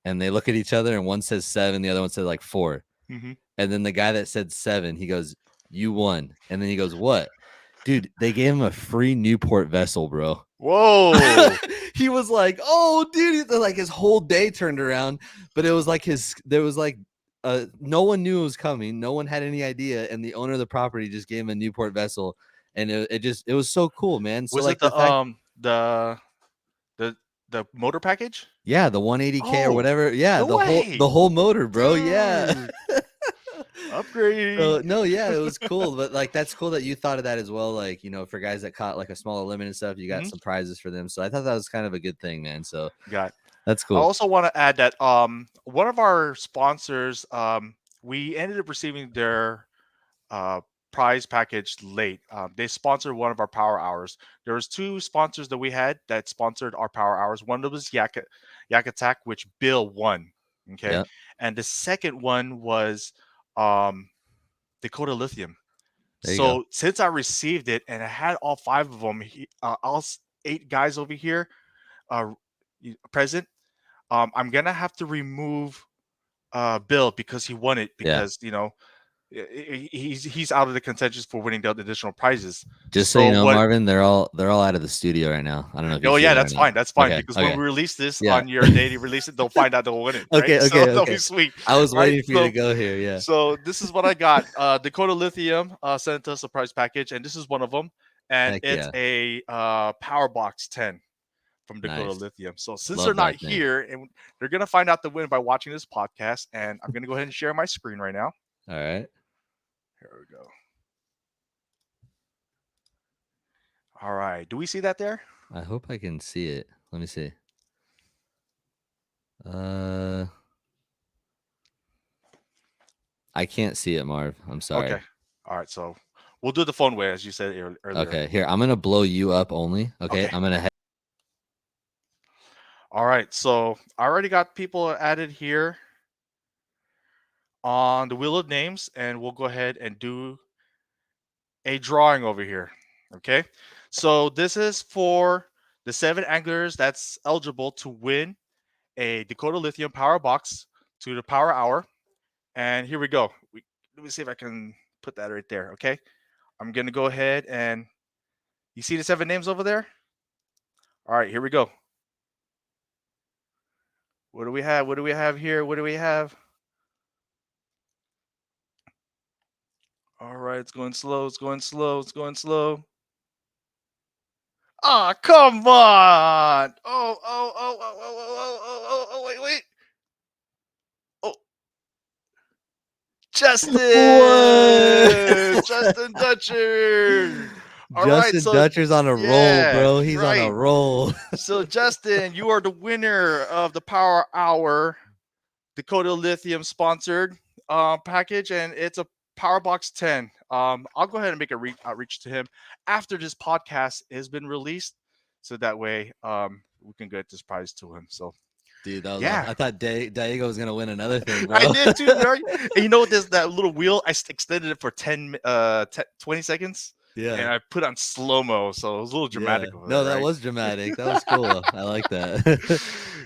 And they look at each other, and one says 7, the other one said like 4. And then the guy that said 7, he goes, "You won." And then he goes, "What?" Dude, they gave him a free Newport vessel, bro. Whoa. He was like, "Oh, dude," like his whole day turned around, but it was like no one knew it was coming. No one had any idea. And the owner of the property just gave him a Newport vessel. And it was so cool, man. So Was like it the motor package? Yeah, the 180K or Oh, whatever. Yeah, no way. the whole motor, bro. Yeah. Upgrade. So, no, yeah, it was cool. But like that's cool that you thought of that as well. Like, for guys that caught like a smaller limit and stuff, you got some prizes for them. So I thought that was kind of a good thing, man. So that's cool. I also want to add that one of our sponsors, we ended up receiving their prize package late. They sponsored one of our power hours. There was 2 sponsors that we had that sponsored our power hours. One of them was Yak Attack, which Bill won. Okay. Yep. And the second one was Dakota Lithium. There you So go. since I received it and I had all 5 of them, all 8 guys over here present, I'm gonna have to remove Bill because he won it because he's out of the contention for winning the additional prizes. Just so you know, Marvin, they're all out of the studio right now. I don't know if you Oh see yeah, that or that's not. fine. That's fine Okay, because when we release this Yeah. on your day to release it, they'll find out they'll win it. Right? Okay, So okay, that'll okay. be sweet. I was right? waiting for you to go here. Yeah. So this is what I got. Dakota Lithium sent us a prize package, and this is one of them. And Heck it's yeah. a Power Box 10 from Dakota Nice. Lithium. So since Love they're not that thing. here, and they're gonna find out the win by watching this podcast, and I'm gonna go ahead and share my screen right now. All right. Here we go. All right. Do we see that there? I hope I can see it. Let me see. I can't see it, Marv. I'm sorry. Okay. All right. So we'll do the phone way as you said earlier. Okay. Here, I'm gonna blow you up only. Okay. I'm gonna. All right. So I already got people added here on the wheel of names, and we'll go ahead and do a drawing over here. Okay. So this is for the 7 anglers that's eligible to win a Dakota Lithium Power Box to the Power Hour. And here we go. Let me see if I can put that right there. Okay. I'm going to go ahead and you see the 7 names over there? All right, here we go. What do we have? What do we have here? What do we have? All right, it's going slow. It's going slow. It's going slow. Ah, come on. Oh, wait. Oh. Justin. Justin Dutcher. All right, Justin Dutcher's on a roll, bro. He's on a roll. So, Justin, you are the winner of the Power Hour Dakota Lithium sponsored package, and it's a Powerbox 10. I'll go ahead and make a outreach to him after this podcast has been released, so that way we can get this prize to him. So, dude, that was yeah. awesome. I thought Daigo was gonna win another thing, bro. I did too, right? And you know what? There's that little wheel. I extended it for 20 seconds. Yeah. And I put on slow-mo, so it was a little dramatic. Yeah. Of it, No, that right? was dramatic. That was cool. I like that.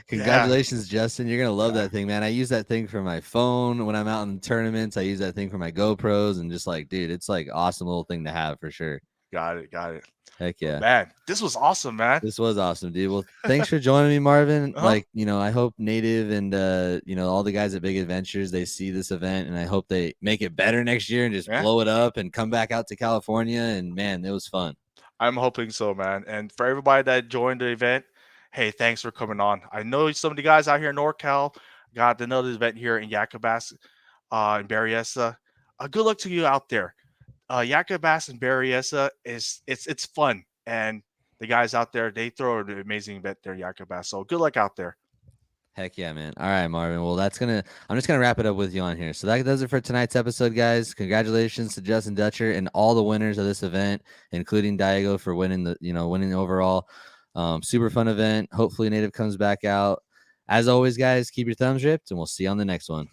Congratulations, Justin. You're gonna love that thing, man. I use that thing for my phone when I'm out in tournaments. I use that thing for my GoPros, and just like, dude, it's like awesome little thing to have for sure. Got it. Heck yeah, man. This was awesome, man. This was awesome, dude. Well, thanks for joining me, Marvin. Uh-huh. Like, I hope Native and all the guys at Big Adventures, they see this event, and I hope they make it better next year and just blow it up and come back out to California. And man, it was fun. I'm hoping so, man. And for everybody that joined the event, hey, thanks for coming on. I know some of the guys out here in NorCal got another event here in Yakabas, in Berryessa. Good luck to you out there. Yakabas and Berryessa it's fun, and the guys out there, they throw an amazing event there, Yakabas. So good luck out there. Heck yeah, man. All right, Marvin. Well, I'm just gonna wrap it up with you on here. So that does it for tonight's episode, guys. Congratulations to Justin Dutcher and all the winners of this event, including Daigo for winning the overall. Super fun event. Hopefully Native comes back out. As always, guys, keep your thumbs ripped, and we'll see you on the next one.